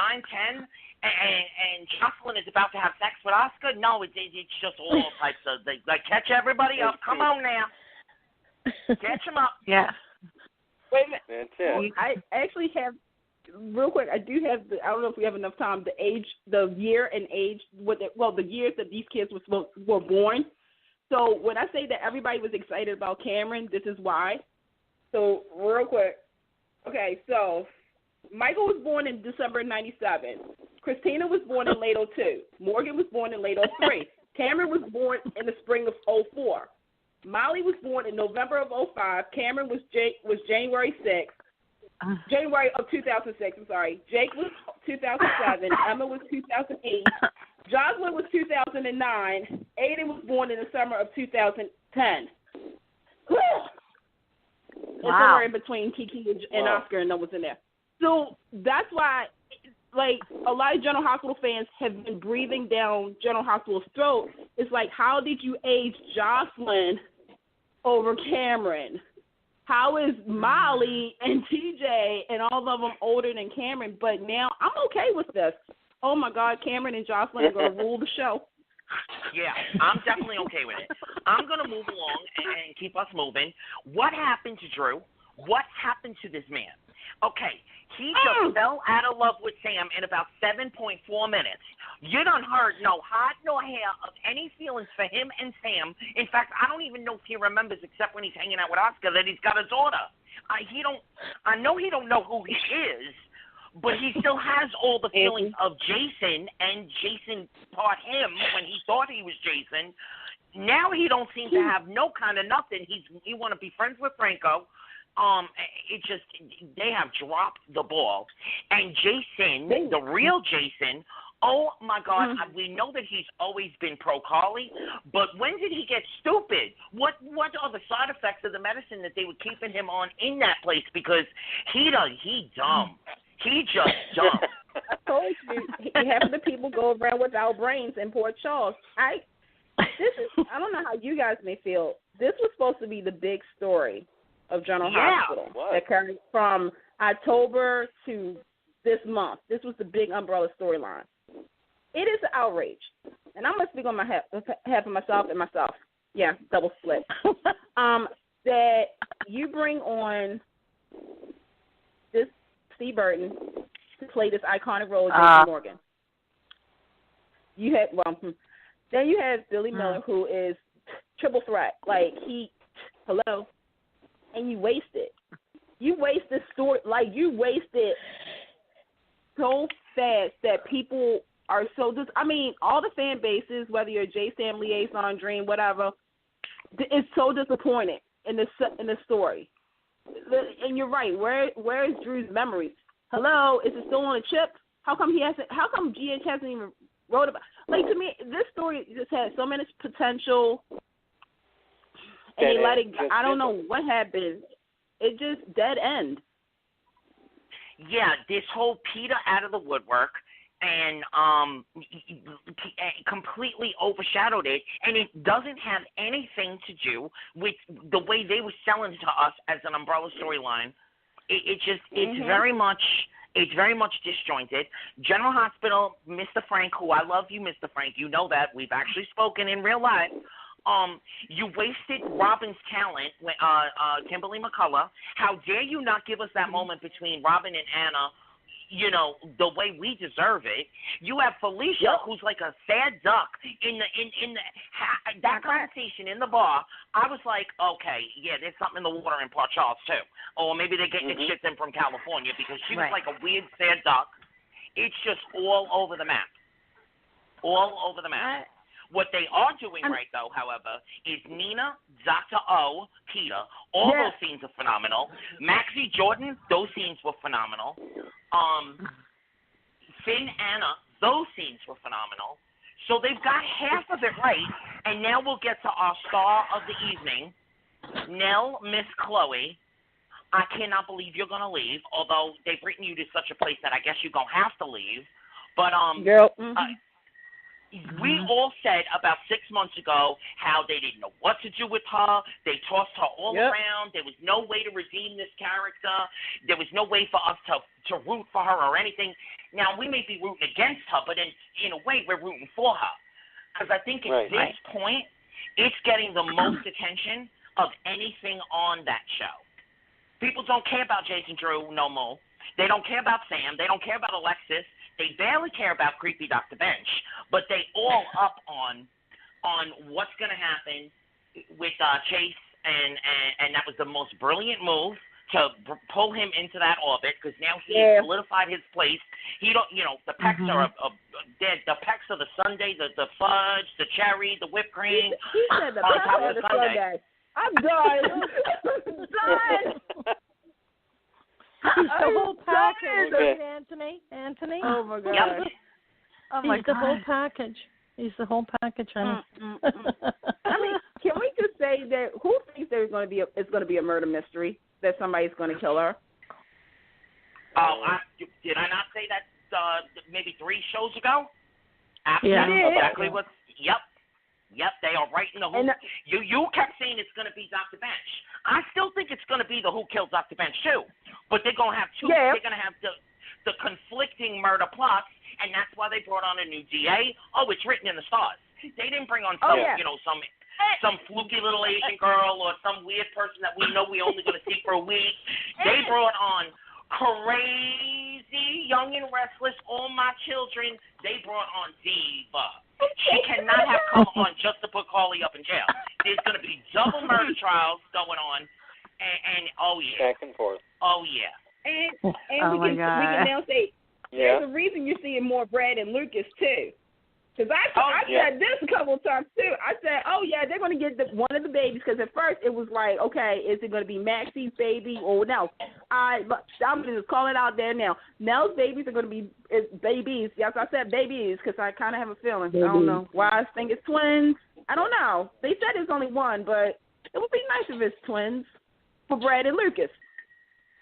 10? And Jocelyn is about to have sex with Oscar? No, it's just all types of, like, catch everybody up. Come on now. Catch them up. Yeah. Wait a minute. That's it. I actually have, real quick, I do have, I don't know if we have enough time, the year and age, the years that these kids were born. So when I say that everybody was excited about Cameron, this is why. So real quick. Okay, so Michael was born in December 97. Christina was born in late 02. Morgan was born in late 03. Cameron was born in the spring of 04. Molly was born in November of 05. Cameron was January 6th. January of 2006, I'm sorry. Jake was 2007. Emma was 2008. Jocelyn was 2009. Aiden was born in the summer of 2010. Wow. And somewhere in between Kiki and Oscar, and no one's in there. So that's why, like, a lot of General Hospital fans have been breathing down General Hospital's throat. It's like, how did you age Jocelyn over Cameron? How is Molly and TJ and all of them older than Cameron? But now I'm okay with this. Oh, my God, Cameron and Jocelyn are going to rule the show. Yeah, I'm definitely okay with it. I'm going to move along and keep us moving. What happened to Drew? What happened to this man? Okay, he just fell out of love with Sam in about 7.4 minutes. You done heard no heart nor hair of any feelings for him and Sam. In fact, I don't even know if he remembers, except when he's hanging out with Oscar, that he's got a daughter. I know he don't know who he is, but he still has all the feelings of Jason, and Jason taught him when he thought he was Jason. Now he don't seem to have no kind of nothing. He want to be friends with Franco. They have dropped the ball. And Jason, the real Jason, oh my God, we know that he's always been pro Carly, but when did he get stupid? What are the side effects of the medicine that they were keeping him on in that place? Because he dumb. He just dumb. I told you, half of the people go around without brains in Port Charles. I don't know how you guys may feel. This was supposed to be the big story of General Hospital that carried from October to this month. This was the big umbrella storyline. It is an outrage, and I'm going to speak on half of myself and myself. Yeah, double split. That you bring on this Steve Burton to play this iconic role of Jason Morgan. Then you have Billy Miller, who is triple threat. Like, hello, and you waste it. You waste this story, like, you waste it so fast that people are so all the fan bases, whether you're a J-Sam liaison, Dream, whatever, is so disappointed in the story. And you're right. Where is Drew's memories? Hello, is it still on a chip? How come GH hasn't even wrote about? Like, to me, this story just had so much potential, and they let it. I don't know what happened. It just dead end. Yeah, this whole Peter out of the woodwork and completely overshadowed it, and it doesn't have anything to do with the way they were selling to us as an umbrella storyline. It's very much disjointed. General Hospital, Mr. Frank, who I love you, Mr. Frank, you know that. We've actually spoken in real life. You wasted Robin's talent, Kimberly McCullough. How dare you not give us that moment between Robin and Anna, you know, the way we deserve it. You have Felicia, who's like a sad duck in that conversation in the bar. I was like, okay, yeah, there's something in the water in Port Charles too, or maybe they're getting the shit in from California, because she was like a weird sad duck. It's just all over the map. All over the map. What they are doing right, though, however, is Nina, Dr. O, Peter, all those scenes are phenomenal. Maxie, Jordan, those scenes were phenomenal. Finn, Anna, those scenes were phenomenal. So they've got half of it right, and now we'll get to our star of the evening, Nell, Miss Chloe. I cannot believe you're going to leave, although they've written you to such a place that I guess you're going to have to leave. But we all said about 6 months ago how they didn't know what to do with her. They tossed her all around. There was no way to redeem this character. There was no way for us to root for her or anything. Now, we may be rooting against her, but in a way we're rooting for her. Because I think at this point, it's getting the most attention of anything on that show. People don't care about Jason Drew no more. They don't care about Sam. They don't care about Alexis. They barely care about creepy Dr. Bench. But they all up on what's going to happen with Chase, and that was the most brilliant move to pull him into that orbit, because now he has solidified his place. He don't, the pecs are dead. The pecs of the sundae, the fudge, the cherry, the whipped cream. He said the pecs of the sundae. I'm done. He's the whole package, right, Anthony? Oh my God. Yep. Oh my God. The whole package. He's the whole package, honey. I mean, can we just say that who thinks there's going to be it's going to be a murder mystery that somebody's going to kill her? Oh, did I not say that maybe 3 shows ago? Absolutely. Yeah. Exactly what. Yep, they are right in the who. You kept saying it's going to be Dr. Bench. I still think it's going to be the Who Killed Dr. Bench too, but they're going to have two. Yeah. They're going to have the conflicting murder plots, and that's why they brought on a new DA. Oh, it's written in the stars. They didn't bring on some fluky little Asian girl or some weird person that we know we're only going to see for a week. They brought on crazy, young and restless, all my children. They brought on Diva. She cannot have come on just to put Carly up in jail. There's going to be double murder trials going on, and oh yeah, back and forth. Oh yeah, and we can now say there's a reason you're seeing more Brad and Lucas too. Because I said this a couple of times too. I said, oh yeah, they're going to get one of the babies. Because at first it was like, okay, is it going to be Maxie's baby or no? I'm going to just call it out there now. Nell's babies are going to be babies. Yes, I said babies because I kind of have a feeling. Babies. I don't know why I think it's twins. I don't know. They said it's only one, but it would be nice if it's twins for Brad and Lucas.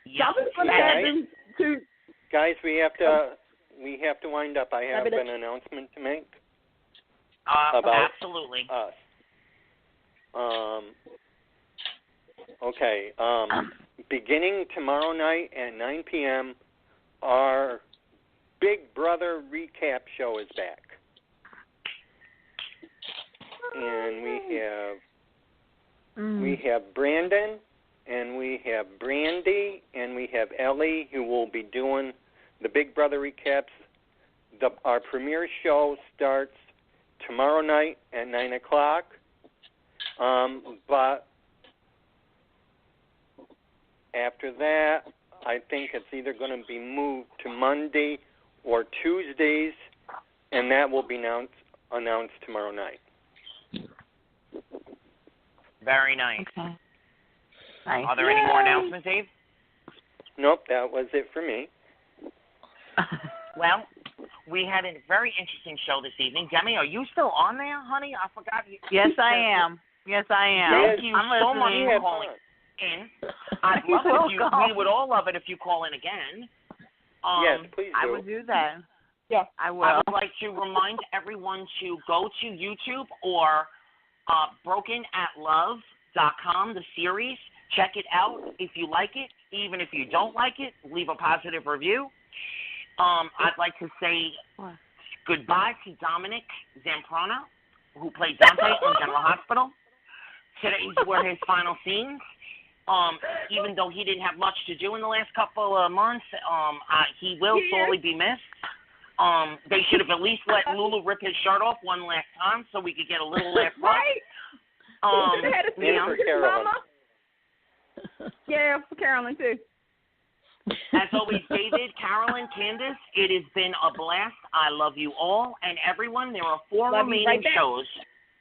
Something's going to happen to. Guys, we have to wind up. I have an announcement to make. About absolutely. Us. Okay. Beginning tomorrow night at 9 p.m., our Big Brother recap show is back, and we have Brandon, and we have Brandy, and we have Ellie, who will be doing the Big Brother recaps. Our premiere show starts tomorrow night at 9 o'clock, but after that, I think it's either going to be moved to Monday or Tuesdays, and that will be announced tomorrow night. Very nice. Okay. Nice. Are there any more announcements, Dave? Nope, that was it for me. Well, we had a very interesting show this evening. Demi, are you still on there, honey? I forgot. Yes, I am. Thank you so much for calling in. I'd love it if we would all love it if you call in again. Yes, please do. I would do that. Yeah, I will. I would like to remind everyone to go to YouTube or BrokenAtLove.com, the series. Check it out if you like it. Even if you don't like it, leave a positive review. I'd like to say goodbye to Dominic Zamprana, who played Dante on General Hospital. Today's were his final scenes. Even though he didn't have much to do in the last couple of months, he will sorely be missed. They should have at least let Lulu rip his shirt off one last time so we could get a little laugh. Right? Had a scene for Carolyn. Yeah, for Carolyn too. As always, David, Carolyn, Candace, it has been a blast. I love you all. And everyone, there are 4 remaining shows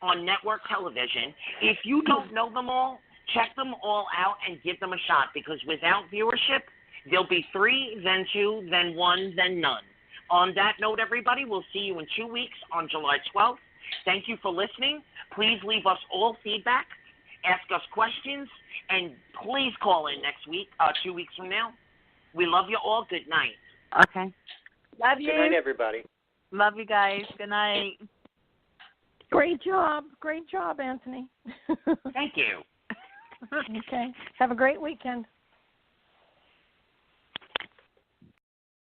on network television. If you don't know them all, check them all out and give them a shot, because without viewership, there'll be 3, then 2, then 1, then none. On that note, everybody, we'll see you in 2 weeks on July 12th. Thank you for listening. Please leave us all feedback, ask us questions, and please call in next week, 2 weeks from now. We love you all. Good night. Okay. Love you. Good night, everybody. Love you guys. Good night. Great job, Anthony. Thank you. Okay. Have a great weekend.